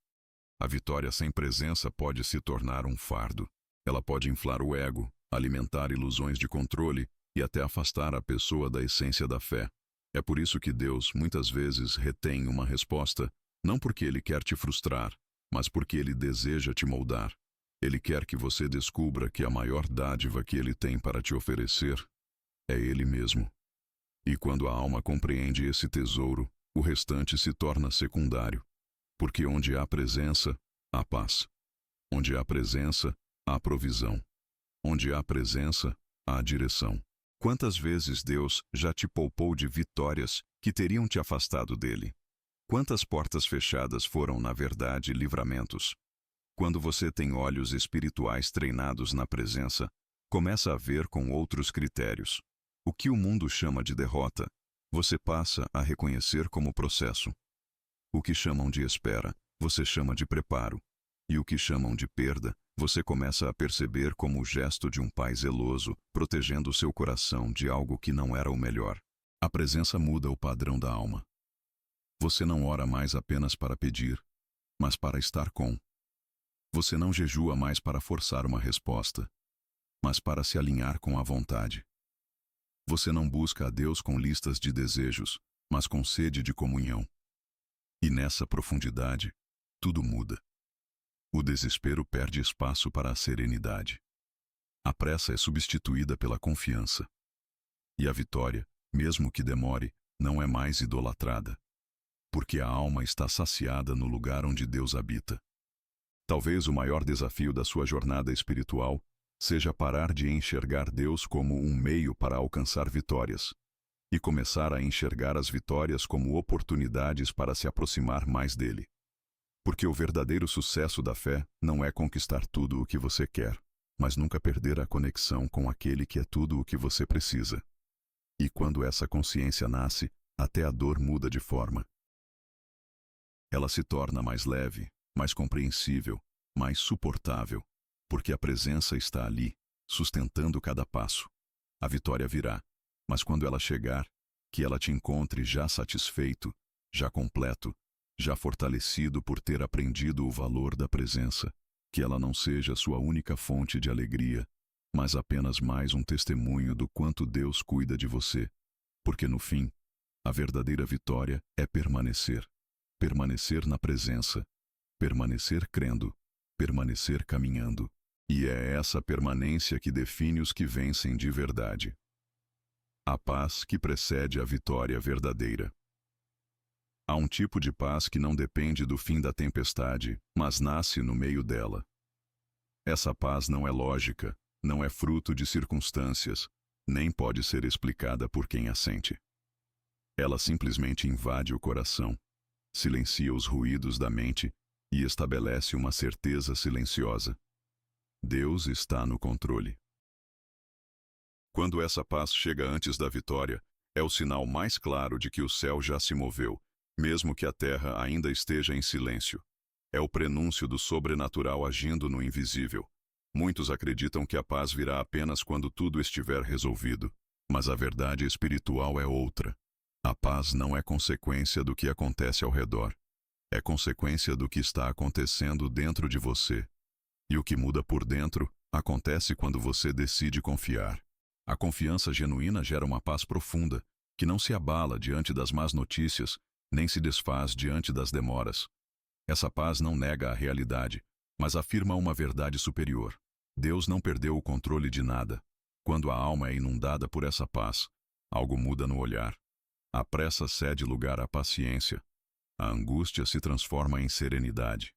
A vitória sem presença pode se tornar um fardo. Ela pode inflar o ego, alimentar ilusões de controle e até afastar a pessoa da essência da fé. É por isso que Deus, muitas vezes, retém uma resposta, não porque Ele quer te frustrar, mas porque Ele deseja te moldar. Ele quer que você descubra que a maior dádiva que Ele tem para te oferecer é Ele mesmo. E quando a alma compreende esse tesouro, o restante se torna secundário. Porque onde há presença, há paz. Onde há presença, há provisão. Onde há presença, há direção. Quantas vezes Deus já te poupou de vitórias que teriam te afastado dele? Quantas portas fechadas foram, na verdade, livramentos? Quando você tem olhos espirituais treinados na presença, começa a ver com outros critérios. O que o mundo chama de derrota, você passa a reconhecer como processo. O que chamam de espera, você chama de preparo. E o que chamam de perda, você começa a perceber como o gesto de um pai zeloso, protegendo seu coração de algo que não era o melhor. A presença muda o padrão da alma. Você não ora mais apenas para pedir, mas para estar com. Você não jejua mais para forçar uma resposta, mas para se alinhar com a vontade. Você não busca a Deus com listas de desejos, mas com sede de comunhão. E nessa profundidade, tudo muda. O desespero perde espaço para a serenidade. A pressa é substituída pela confiança. E a vitória, mesmo que demore, não é mais idolatrada. Porque a alma está saciada no lugar onde Deus habita. Talvez o maior desafio da sua jornada espiritual seja parar de enxergar Deus como um meio para alcançar vitórias e começar a enxergar as vitórias como oportunidades para se aproximar mais dele. Porque o verdadeiro sucesso da fé não é conquistar tudo o que você quer, mas nunca perder a conexão com aquele que é tudo o que você precisa. E quando essa consciência nasce, até a dor muda de forma. Ela se torna mais leve, mais compreensível, mais suportável, porque a presença está ali, sustentando cada passo. A vitória virá, mas quando ela chegar, que ela te encontre já satisfeito, já completo, já fortalecido por ter aprendido o valor da presença, que ela não seja sua única fonte de alegria, mas apenas mais um testemunho do quanto Deus cuida de você, porque no fim, a verdadeira vitória é permanecer. Permanecer na presença, permanecer crendo, permanecer caminhando. E é essa permanência que define os que vencem de verdade. A paz que precede a vitória verdadeira. Há um tipo de paz que não depende do fim da tempestade, mas nasce no meio dela. Essa paz não é lógica, não é fruto de circunstâncias, nem pode ser explicada por quem a sente. Ela simplesmente invade o coração, silencia os ruídos da mente e estabelece uma certeza silenciosa. Deus está no controle. Quando essa paz chega antes da vitória, é o sinal mais claro de que o céu já se moveu, mesmo que a terra ainda esteja em silêncio. É o prenúncio do sobrenatural agindo no invisível. Muitos acreditam que a paz virá apenas quando tudo estiver resolvido, mas a verdade espiritual é outra. A paz não é consequência do que acontece ao redor. É consequência do que está acontecendo dentro de você. E o que muda por dentro acontece quando você decide confiar. A confiança genuína gera uma paz profunda, que não se abala diante das más notícias, nem se desfaz diante das demoras. Essa paz não nega a realidade, mas afirma uma verdade superior. Deus não perdeu o controle de nada. Quando a alma é inundada por essa paz, algo muda no olhar. A pressa cede lugar à paciência. A angústia se transforma em serenidade.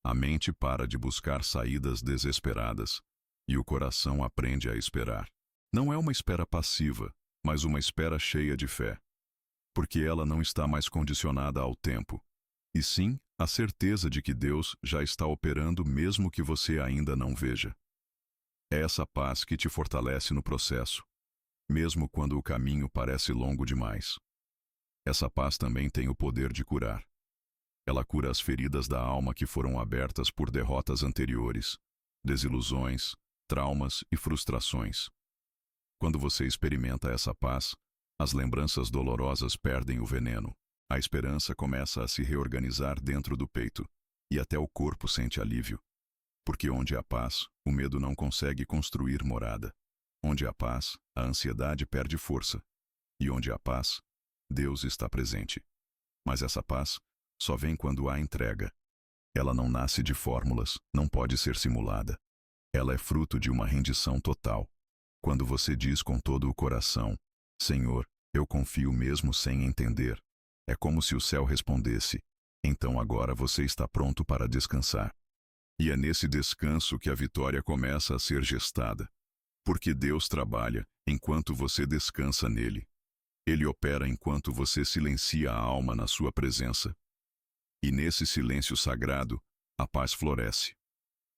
A mente para de buscar saídas desesperadas, e o coração aprende a esperar. Não é uma espera passiva, mas uma espera cheia de fé. Porque ela não está mais condicionada ao tempo, e sim a certeza de que Deus já está operando mesmo que você ainda não veja. É essa paz que te fortalece no processo, mesmo quando o caminho parece longo demais. Essa paz também tem o poder de curar. Ela cura as feridas da alma que foram abertas por derrotas anteriores, desilusões, traumas e frustrações. Quando você experimenta essa paz, as lembranças dolorosas perdem o veneno, a esperança começa a se reorganizar dentro do peito, e até o corpo sente alívio. Porque onde há paz, o medo não consegue construir morada. Onde há paz, a ansiedade perde força. E onde há paz, Deus está presente. Mas essa paz só vem quando há entrega. Ela não nasce de fórmulas, não pode ser simulada. Ela é fruto de uma rendição total. Quando você diz com todo o coração, Senhor, eu confio mesmo sem entender, é como se o céu respondesse, então agora você está pronto para descansar. E é nesse descanso que a vitória começa a ser gestada. Porque Deus trabalha enquanto você descansa nele. Ele opera enquanto você silencia a alma na sua presença. E nesse silêncio sagrado, a paz floresce.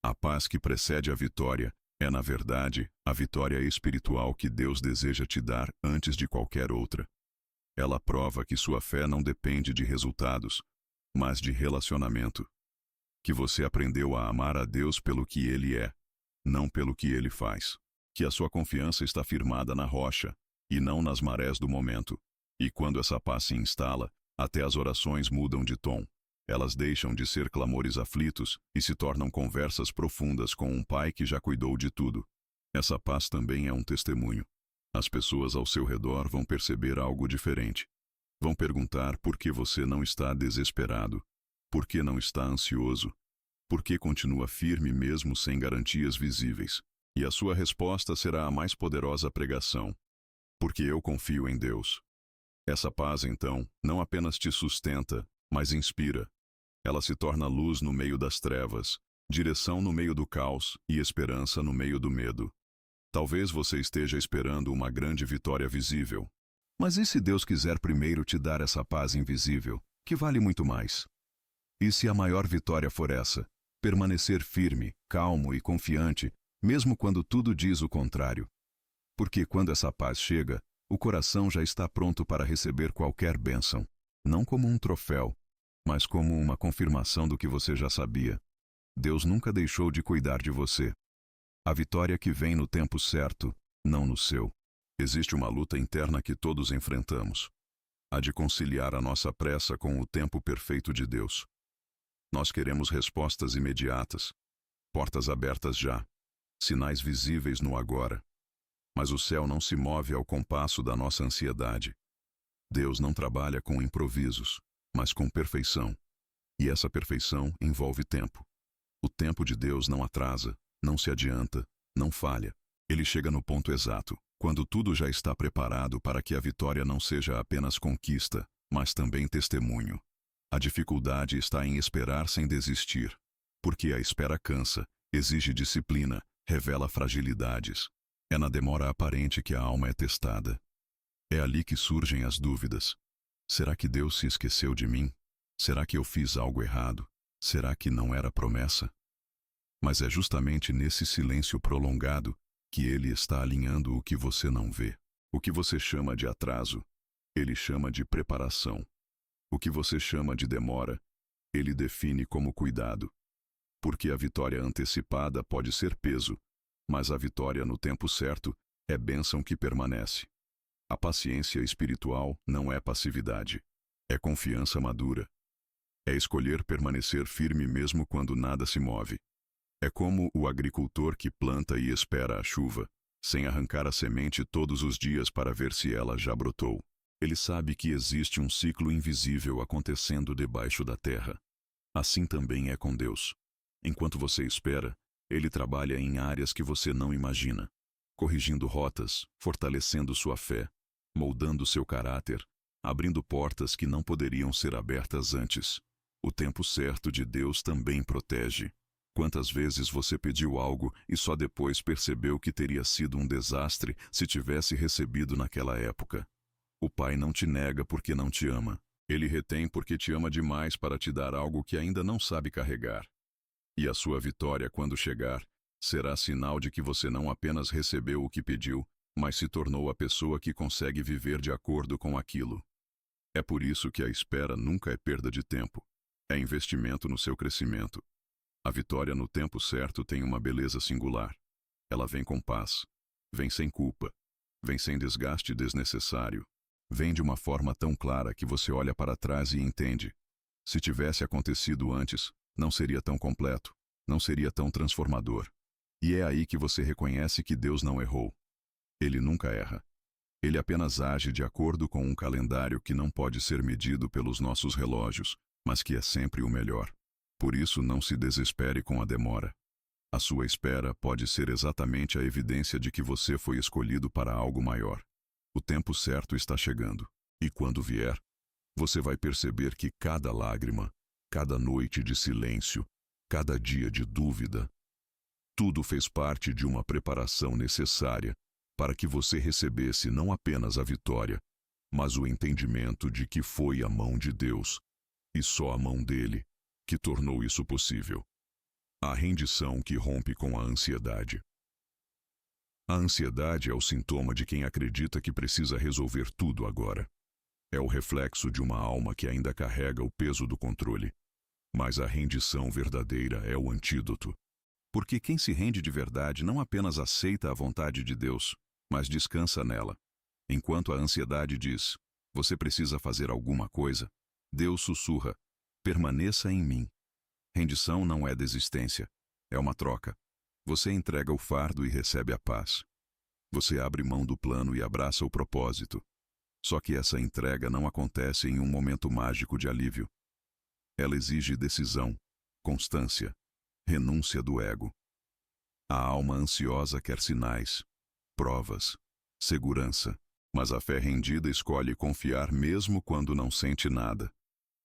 A paz que precede a vitória é, na verdade, a vitória espiritual que Deus deseja te dar antes de qualquer outra. Ela prova que sua fé não depende de resultados, mas de relacionamento. Que você aprendeu a amar a Deus pelo que Ele é, não pelo que Ele faz. Que a sua confiança está firmada na rocha, e não nas marés do momento. E quando essa paz se instala, até as orações mudam de tom. Elas deixam de ser clamores aflitos e se tornam conversas profundas com um pai que já cuidou de tudo. Essa paz também é um testemunho. As pessoas ao seu redor vão perceber algo diferente. Vão perguntar por que você não está desesperado, por que não está ansioso, por que continua firme mesmo sem garantias visíveis. E a sua resposta será a mais poderosa pregação. Porque eu confio em Deus. Essa paz, então, não apenas te sustenta, mas inspira. Ela se torna luz no meio das trevas, direção no meio do caos e esperança no meio do medo. Talvez você esteja esperando uma grande vitória visível. Mas e se Deus quiser primeiro te dar essa paz invisível, que vale muito mais? E se a maior vitória for essa, permanecer firme, calmo e confiante, mesmo quando tudo diz o contrário? Porque quando essa paz chega, o coração já está pronto para receber qualquer bênção, não como um troféu, mas como uma confirmação do que você já sabia. Deus nunca deixou de cuidar de você. A vitória que vem no tempo certo, não no seu. Existe uma luta interna que todos enfrentamos. A de conciliar a nossa pressa com o tempo perfeito de Deus. Nós queremos respostas imediatas, portas abertas já, sinais visíveis no agora. Mas o céu não se move ao compasso da nossa ansiedade. Deus não trabalha com improvisos, mas com perfeição. E essa perfeição envolve tempo. O tempo de Deus não atrasa, não se adianta, não falha. Ele chega no ponto exato, quando tudo já está preparado para que a vitória não seja apenas conquista, mas também testemunho. A dificuldade está em esperar sem desistir. Porque a espera cansa, exige disciplina, revela fragilidades. É na demora aparente que a alma é testada. É ali que surgem as dúvidas. Será que Deus se esqueceu de mim? Será que eu fiz algo errado? Será que não era promessa? Mas é justamente nesse silêncio prolongado que Ele está alinhando o que você não vê. O que você chama de atraso, Ele chama de preparação. O que você chama de demora, Ele define como cuidado. Porque a vitória antecipada pode ser peso, mas a vitória no tempo certo é bênção que permanece. A paciência espiritual não é passividade, é confiança madura. É escolher permanecer firme mesmo quando nada se move. É como o agricultor que planta e espera a chuva, sem arrancar a semente todos os dias para ver se ela já brotou. Ele sabe que existe um ciclo invisível acontecendo debaixo da terra. Assim também é com Deus. Enquanto você espera, Ele trabalha em áreas que você não imagina, corrigindo rotas, fortalecendo sua fé, moldando seu caráter, abrindo portas que não poderiam ser abertas antes. O tempo certo de Deus também protege. Quantas vezes você pediu algo e só depois percebeu que teria sido um desastre se tivesse recebido naquela época? O Pai não te nega porque não te ama. Ele retém porque te ama demais para te dar algo que ainda não sabe carregar. E a sua vitória, quando chegar, será sinal de que você não apenas recebeu o que pediu, mas se tornou a pessoa que consegue viver de acordo com aquilo. É por isso que a espera nunca é perda de tempo. É investimento no seu crescimento. A vitória no tempo certo tem uma beleza singular. Ela vem com paz, vem sem culpa, vem sem desgaste desnecessário. Vem de uma forma tão clara que você olha para trás e entende. Se tivesse acontecido antes, não seria tão completo, não seria tão transformador. E é aí que você reconhece que Deus não errou. Ele nunca erra. Ele apenas age de acordo com um calendário que não pode ser medido pelos nossos relógios, mas que é sempre o melhor. Por isso, não se desespere com a demora. A sua espera pode ser exatamente a evidência de que você foi escolhido para algo maior. O tempo certo está chegando, e quando vier, você vai perceber que cada lágrima, cada noite de silêncio, cada dia de dúvida, tudo fez parte de uma preparação necessária para que você recebesse não apenas a vitória, mas o entendimento de que foi a mão de Deus, e só a mão dele, que tornou isso possível. A rendição que rompe com a ansiedade. A ansiedade é o sintoma de quem acredita que precisa resolver tudo agora. É o reflexo de uma alma que ainda carrega o peso do controle. Mas a rendição verdadeira é o antídoto. Porque quem se rende de verdade não apenas aceita a vontade de Deus, mas descansa nela. Enquanto a ansiedade diz, você precisa fazer alguma coisa, Deus sussurra, permaneça em mim. Rendição não é desistência, é uma troca. Você entrega o fardo e recebe a paz. Você abre mão do plano e abraça o propósito. Só que essa entrega não acontece em um momento mágico de alívio. Ela exige decisão, constância, renúncia do ego. A alma ansiosa quer sinais, provas, segurança, mas a fé rendida escolhe confiar mesmo quando não sente nada.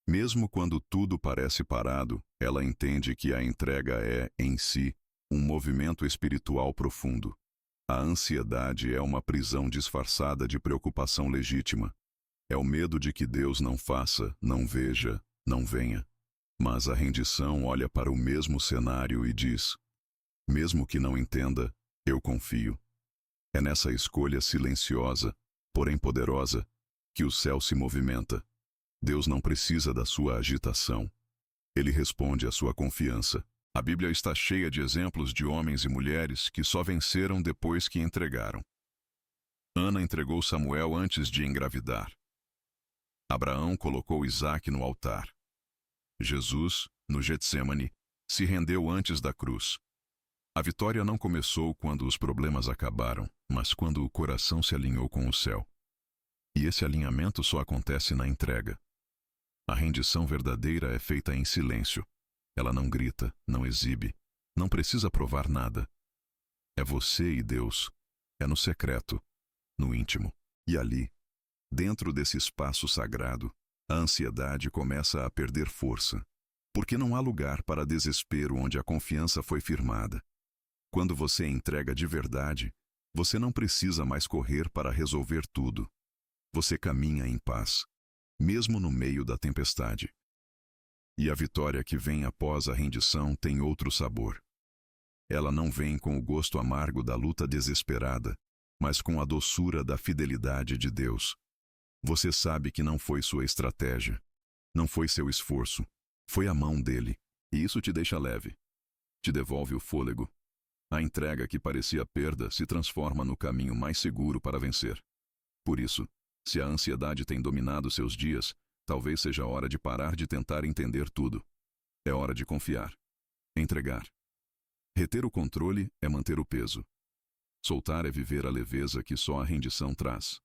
Mesmo quando tudo parece parado, ela entende que a entrega é, em si, um movimento espiritual profundo. A ansiedade é uma prisão disfarçada de preocupação legítima. É o medo de que Deus não faça, não veja, não venha. Mas a rendição olha para o mesmo cenário e diz, mesmo que não entenda, eu confio. É nessa escolha silenciosa, porém poderosa, que o céu se movimenta. Deus não precisa da sua agitação. Ele responde à sua confiança. A Bíblia está cheia de exemplos de homens e mulheres que só venceram depois que entregaram. Ana entregou Samuel antes de engravidar. Abraão colocou Isaque no altar. Jesus, no Getsêmani, se rendeu antes da cruz. A vitória não começou quando os problemas acabaram, mas quando o coração se alinhou com o céu. E esse alinhamento só acontece na entrega. A rendição verdadeira é feita em silêncio. Ela não grita, não exibe, não precisa provar nada. É você e Deus. É no secreto, no íntimo. E ali, dentro desse espaço sagrado, a ansiedade começa a perder força. Porque não há lugar para desespero onde a confiança foi firmada. Quando você entrega de verdade, você não precisa mais correr para resolver tudo. Você caminha em paz, mesmo no meio da tempestade. E a vitória que vem após a rendição tem outro sabor. Ela não vem com o gosto amargo da luta desesperada, mas com a doçura da fidelidade de Deus. Você sabe que não foi sua estratégia, não foi seu esforço, foi a mão dele, e isso te deixa leve. Te devolve o fôlego. A entrega que parecia perda se transforma no caminho mais seguro para vencer. Por isso, se a ansiedade tem dominado seus dias, talvez seja hora de parar de tentar entender tudo. É hora de confiar. Entregar. Reter o controle é manter o peso. Soltar é viver a leveza que só a rendição traz.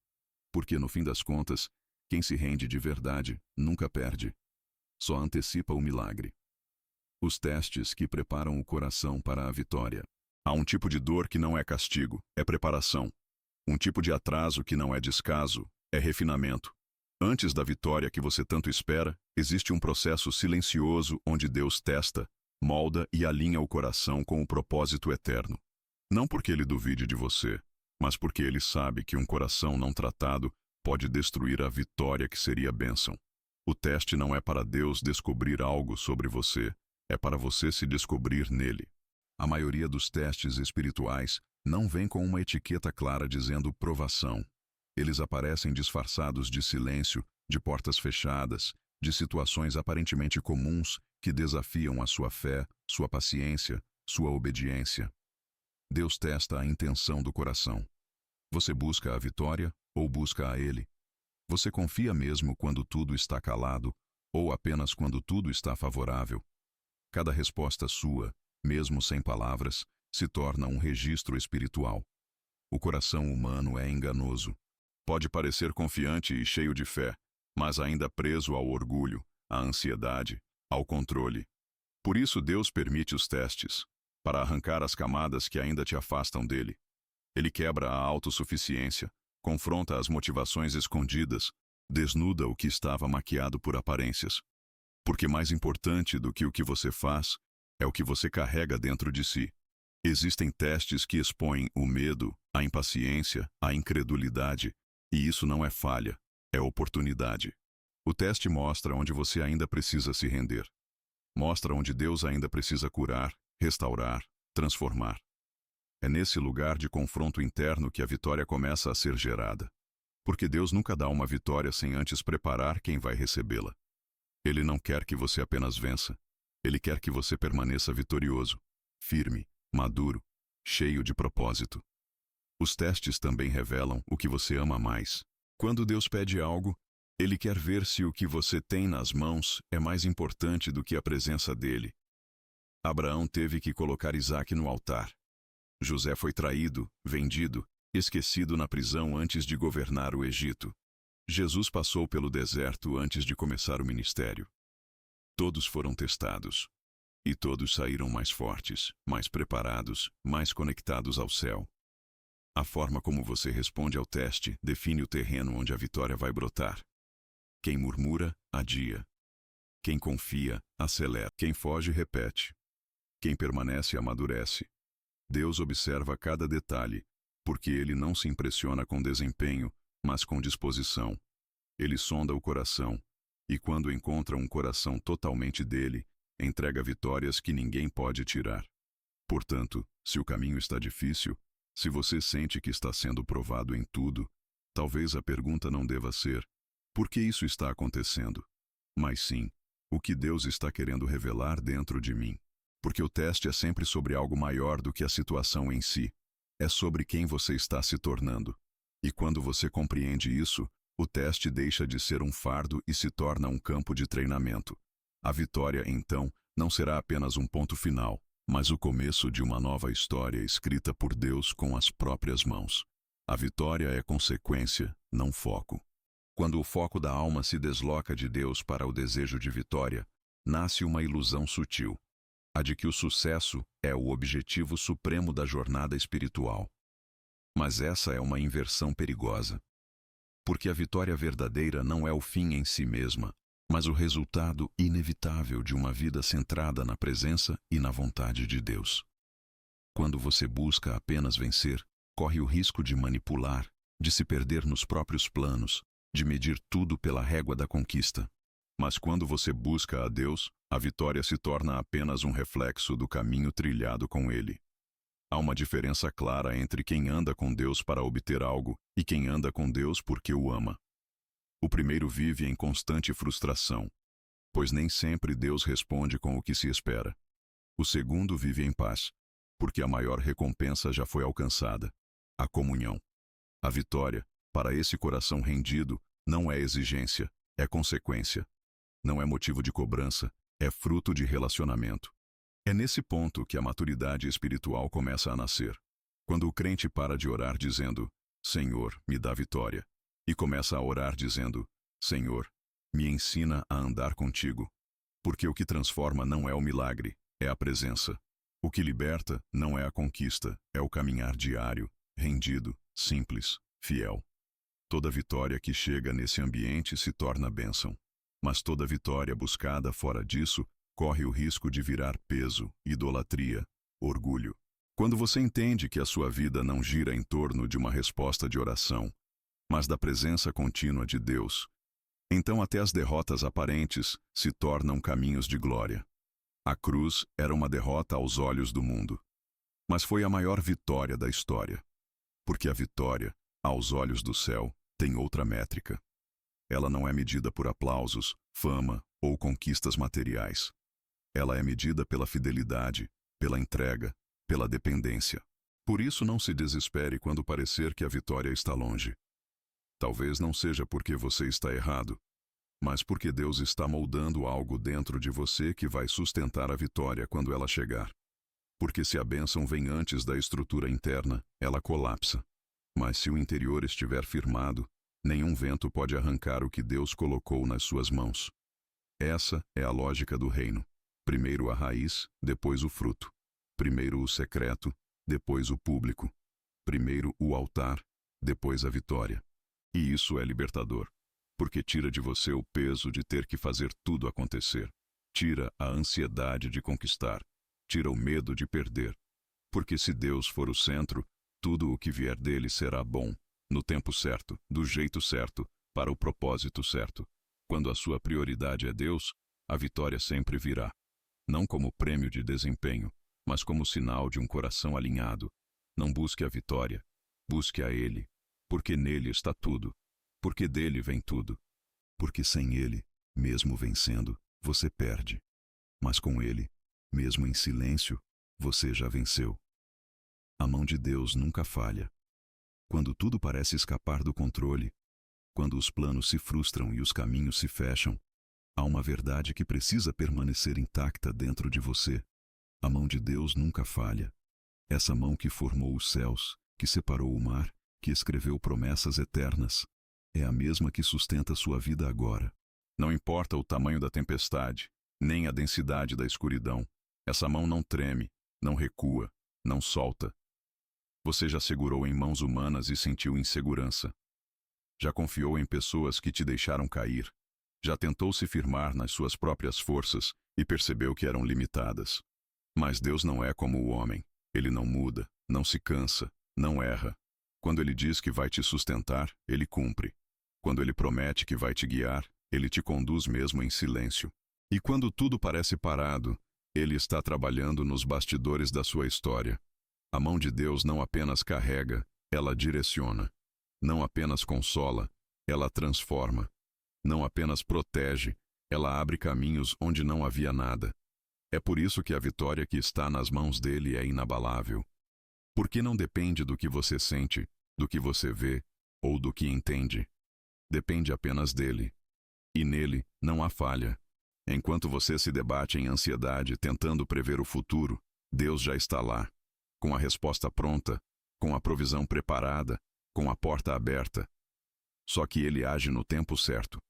Porque, no fim das contas, quem se rende de verdade nunca perde. Só antecipa o milagre. Os testes que preparam o coração para a vitória. Há um tipo de dor que não é castigo, é preparação. Um tipo de atraso que não é descaso, é refinamento. Antes da vitória que você tanto espera, existe um processo silencioso onde Deus testa, molda e alinha o coração com o propósito eterno. Não porque ele duvide de você, mas porque ele sabe que um coração não tratado pode destruir a vitória que seria bênção. O teste não é para Deus descobrir algo sobre você, é para você se descobrir nele. A maioria dos testes espirituais não vem com uma etiqueta clara dizendo provação. Eles aparecem disfarçados de silêncio, de portas fechadas, de situações aparentemente comuns que desafiam a sua fé, sua paciência, sua obediência. Deus testa a intenção do coração. Você busca a vitória ou busca a Ele? Você confia mesmo quando tudo está calado ou apenas quando tudo está favorável? Cada resposta sua, mesmo sem palavras, se torna um registro espiritual. O coração humano é enganoso. Pode parecer confiante e cheio de fé, mas ainda preso ao orgulho, à ansiedade, ao controle. Por isso Deus permite os testes, para arrancar as camadas que ainda te afastam dele. Ele quebra a autossuficiência, confronta as motivações escondidas, desnuda o que estava maquiado por aparências. Porque mais importante do que o que você faz, é o que você carrega dentro de si. Existem testes que expõem o medo, a impaciência, a incredulidade, e isso não é falha, é oportunidade. O teste mostra onde você ainda precisa se render. Mostra onde Deus ainda precisa curar, restaurar, transformar. É nesse lugar de confronto interno que a vitória começa a ser gerada. Porque Deus nunca dá uma vitória sem antes preparar quem vai recebê-la. Ele não quer que você apenas vença. Ele quer que você permaneça vitorioso, firme, maduro, cheio de propósito. Os testes também revelam o que você ama mais. Quando Deus pede algo, Ele quer ver se o que você tem nas mãos é mais importante do que a presença dele. Abraão teve que colocar Isaque no altar. José foi traído, vendido, esquecido na prisão antes de governar o Egito. Jesus passou pelo deserto antes de começar o ministério. Todos foram testados. E todos saíram mais fortes, mais preparados, mais conectados ao céu. A forma como você responde ao teste define o terreno onde a vitória vai brotar. Quem murmura, adia. Quem confia, acelera. Quem foge, repete. Quem permanece, amadurece. Deus observa cada detalhe, porque Ele não se impressiona com desempenho, mas com disposição. Ele sonda o coração, e quando encontra um coração totalmente dele, entrega vitórias que ninguém pode tirar. Portanto, se o caminho está difícil, se você sente que está sendo provado em tudo, talvez a pergunta não deva ser: por que isso está acontecendo? Mas sim, o que Deus está querendo revelar dentro de mim. Porque o teste é sempre sobre algo maior do que a situação em si. É sobre quem você está se tornando. E quando você compreende isso, o teste deixa de ser um fardo e se torna um campo de treinamento. A vitória, então, não será apenas um ponto final, mas o começo de uma nova história escrita por Deus com as próprias mãos. A vitória é consequência, não foco. Quando o foco da alma se desloca de Deus para o desejo de vitória, nasce uma ilusão sutil, a de que o sucesso é o objetivo supremo da jornada espiritual. Mas essa é uma inversão perigosa. Porque a vitória verdadeira não é o fim em si mesma, mas o resultado inevitável de uma vida centrada na presença e na vontade de Deus. Quando você busca apenas vencer, corre o risco de manipular, de se perder nos próprios planos, de medir tudo pela régua da conquista. Mas quando você busca a Deus, a vitória se torna apenas um reflexo do caminho trilhado com Ele. Há uma diferença clara entre quem anda com Deus para obter algo e quem anda com Deus porque o ama. O primeiro vive em constante frustração, pois nem sempre Deus responde com o que se espera. O segundo vive em paz, porque a maior recompensa já foi alcançada, a comunhão. A vitória, para esse coração rendido, não é exigência, é consequência. Não é motivo de cobrança, é fruto de relacionamento. É nesse ponto que a maturidade espiritual começa a nascer. Quando o crente para de orar dizendo: Senhor, me dá vitória, e começa a orar dizendo: Senhor, me ensina a andar contigo. Porque o que transforma não é o milagre, é a presença. O que liberta não é a conquista, é o caminhar diário, rendido, simples, fiel. Toda vitória que chega nesse ambiente se torna bênção. Mas toda vitória buscada fora disso corre o risco de virar peso, idolatria, orgulho. Quando você entende que a sua vida não gira em torno de uma resposta de oração, mas da presença contínua de Deus, então até as derrotas aparentes se tornam caminhos de glória. A cruz era uma derrota aos olhos do mundo, mas foi a maior vitória da história. Porque a vitória, aos olhos do céu, tem outra métrica. Ela não é medida por aplausos, fama ou conquistas materiais. Ela é medida pela fidelidade, pela entrega, pela dependência. Por isso não se desespere quando parecer que a vitória está longe. Talvez não seja porque você está errado, mas porque Deus está moldando algo dentro de você que vai sustentar a vitória quando ela chegar. Porque se a bênção vem antes da estrutura interna, ela colapsa. Mas se o interior estiver firmado, nenhum vento pode arrancar o que Deus colocou nas suas mãos. Essa é a lógica do reino. Primeiro a raiz, depois o fruto. Primeiro o secreto, depois o público. Primeiro o altar, depois a vitória. E isso é libertador, porque tira de você o peso de ter que fazer tudo acontecer. Tira a ansiedade de conquistar. Tira o medo de perder. Porque se Deus for o centro, tudo o que vier dele será bom, no tempo certo, do jeito certo, para o propósito certo. Quando a sua prioridade é Deus, a vitória sempre virá. Não como prêmio de desempenho, mas como sinal de um coração alinhado. Não busque a vitória, busque a Ele, porque nele está tudo, porque dele vem tudo. Porque sem Ele, mesmo vencendo, você perde. Mas com Ele, mesmo em silêncio, você já venceu. A mão de Deus nunca falha. Quando tudo parece escapar do controle, quando os planos se frustram e os caminhos se fecham, há uma verdade que precisa permanecer intacta dentro de você. A mão de Deus nunca falha. Essa mão que formou os céus, que separou o mar, que escreveu promessas eternas, é a mesma que sustenta sua vida agora. Não importa o tamanho da tempestade, nem a densidade da escuridão, essa mão não treme, não recua, não solta. Você já segurou em mãos humanas e sentiu insegurança. Já confiou em pessoas que te deixaram cair. Já tentou se firmar nas suas próprias forças e percebeu que eram limitadas. Mas Deus não é como o homem. Ele não muda, não se cansa, não erra. Quando Ele diz que vai te sustentar, Ele cumpre. Quando Ele promete que vai te guiar, Ele te conduz mesmo em silêncio. E quando tudo parece parado, Ele está trabalhando nos bastidores da sua história. A mão de Deus não apenas carrega, ela direciona. Não apenas consola, ela transforma. Não apenas protege, ela abre caminhos onde não havia nada. É por isso que a vitória que está nas mãos dele é inabalável. Porque não depende do que você sente, do que você vê ou do que entende. Depende apenas dele. E nele não há falha. Enquanto você se debate em ansiedade tentando prever o futuro, Deus já está lá, com a resposta pronta, com a provisão preparada, com a porta aberta. Só que ele age no tempo certo.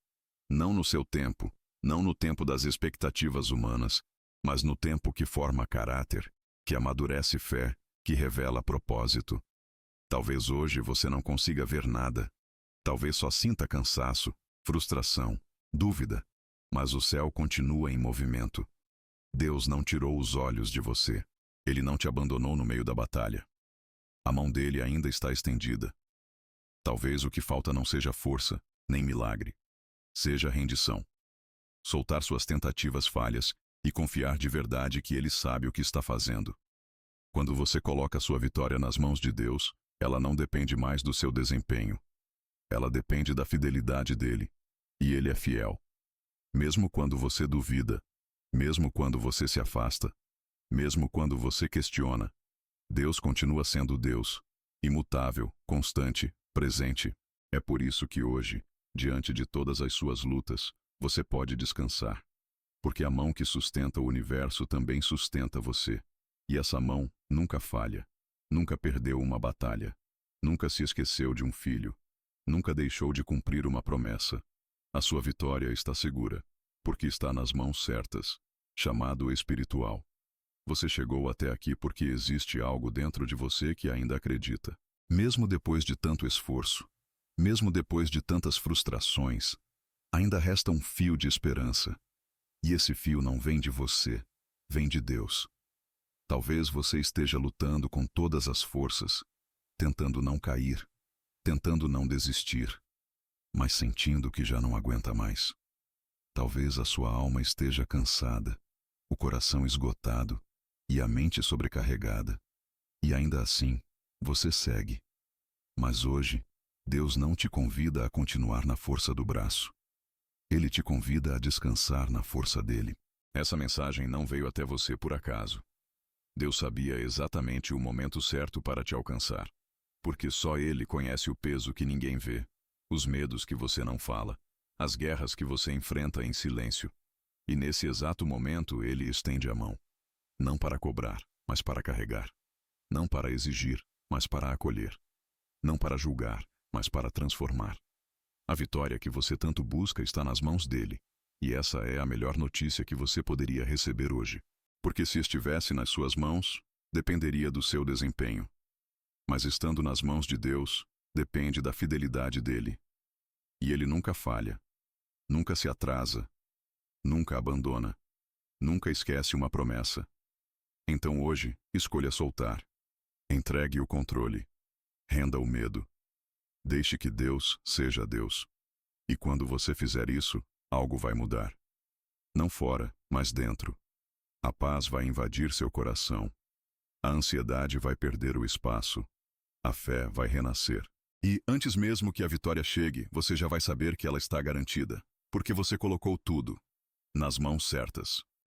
Não no seu tempo, não no tempo das expectativas humanas, mas no tempo que forma caráter, que amadurece fé, que revela propósito. Talvez hoje você não consiga ver nada. Talvez só sinta cansaço, frustração, dúvida. Mas o céu continua em movimento. Deus não tirou os olhos de você. Ele não te abandonou no meio da batalha. A mão dele ainda está estendida. Talvez o que falta não seja força, nem milagre. Seja rendição. Soltar suas tentativas falhas e confiar de verdade que ele sabe o que está fazendo. Quando você coloca sua vitória nas mãos de Deus, ela não depende mais do seu desempenho. Ela depende da fidelidade dele. E ele é fiel. Mesmo quando você duvida, mesmo quando você se afasta, mesmo quando você questiona, Deus continua sendo Deus, imutável, constante, presente. É por isso que hoje, diante de todas as suas lutas, você pode descansar. Porque a mão que sustenta o universo também sustenta você. E essa mão nunca falha, nunca perdeu uma batalha, nunca se esqueceu de um filho, nunca deixou de cumprir uma promessa. A sua vitória está segura, porque está nas mãos certas, chamado espiritual. Você chegou até aqui porque existe algo dentro de você que ainda acredita. Mesmo depois de tanto esforço, mesmo depois de tantas frustrações, ainda resta um fio de esperança. E esse fio não vem de você, vem de Deus. Talvez você esteja lutando com todas as forças, tentando não cair, tentando não desistir, mas sentindo que já não aguenta mais. Talvez a sua alma esteja cansada, o coração esgotado e a mente sobrecarregada. E ainda assim, você segue. Mas hoje, Deus não te convida a continuar na força do braço. Ele te convida a descansar na força dele. Essa mensagem não veio até você por acaso. Deus sabia exatamente o momento certo para te alcançar. Porque só Ele conhece o peso que ninguém vê, os medos que você não fala, as guerras que você enfrenta em silêncio. E nesse exato momento ele estende a mão. Não para cobrar, mas para carregar. Não para exigir, mas para acolher. Não para julgar, mas para transformar. A vitória que você tanto busca está nas mãos dele. E essa é a melhor notícia que você poderia receber hoje. Porque se estivesse nas suas mãos, dependeria do seu desempenho. Mas estando nas mãos de Deus, depende da fidelidade dele. E ele nunca falha, nunca se atrasa, nunca abandona, nunca esquece uma promessa. Então hoje, escolha soltar. Entregue o controle. Renda o medo. Deixe que Deus seja Deus. E quando você fizer isso, algo vai mudar. Não fora, mas dentro. A paz vai invadir seu coração. A ansiedade vai perder o espaço. A fé vai renascer. E, antes mesmo que a vitória chegue, você já vai saber que ela está garantida. Porque você colocou tudo nas mãos certas.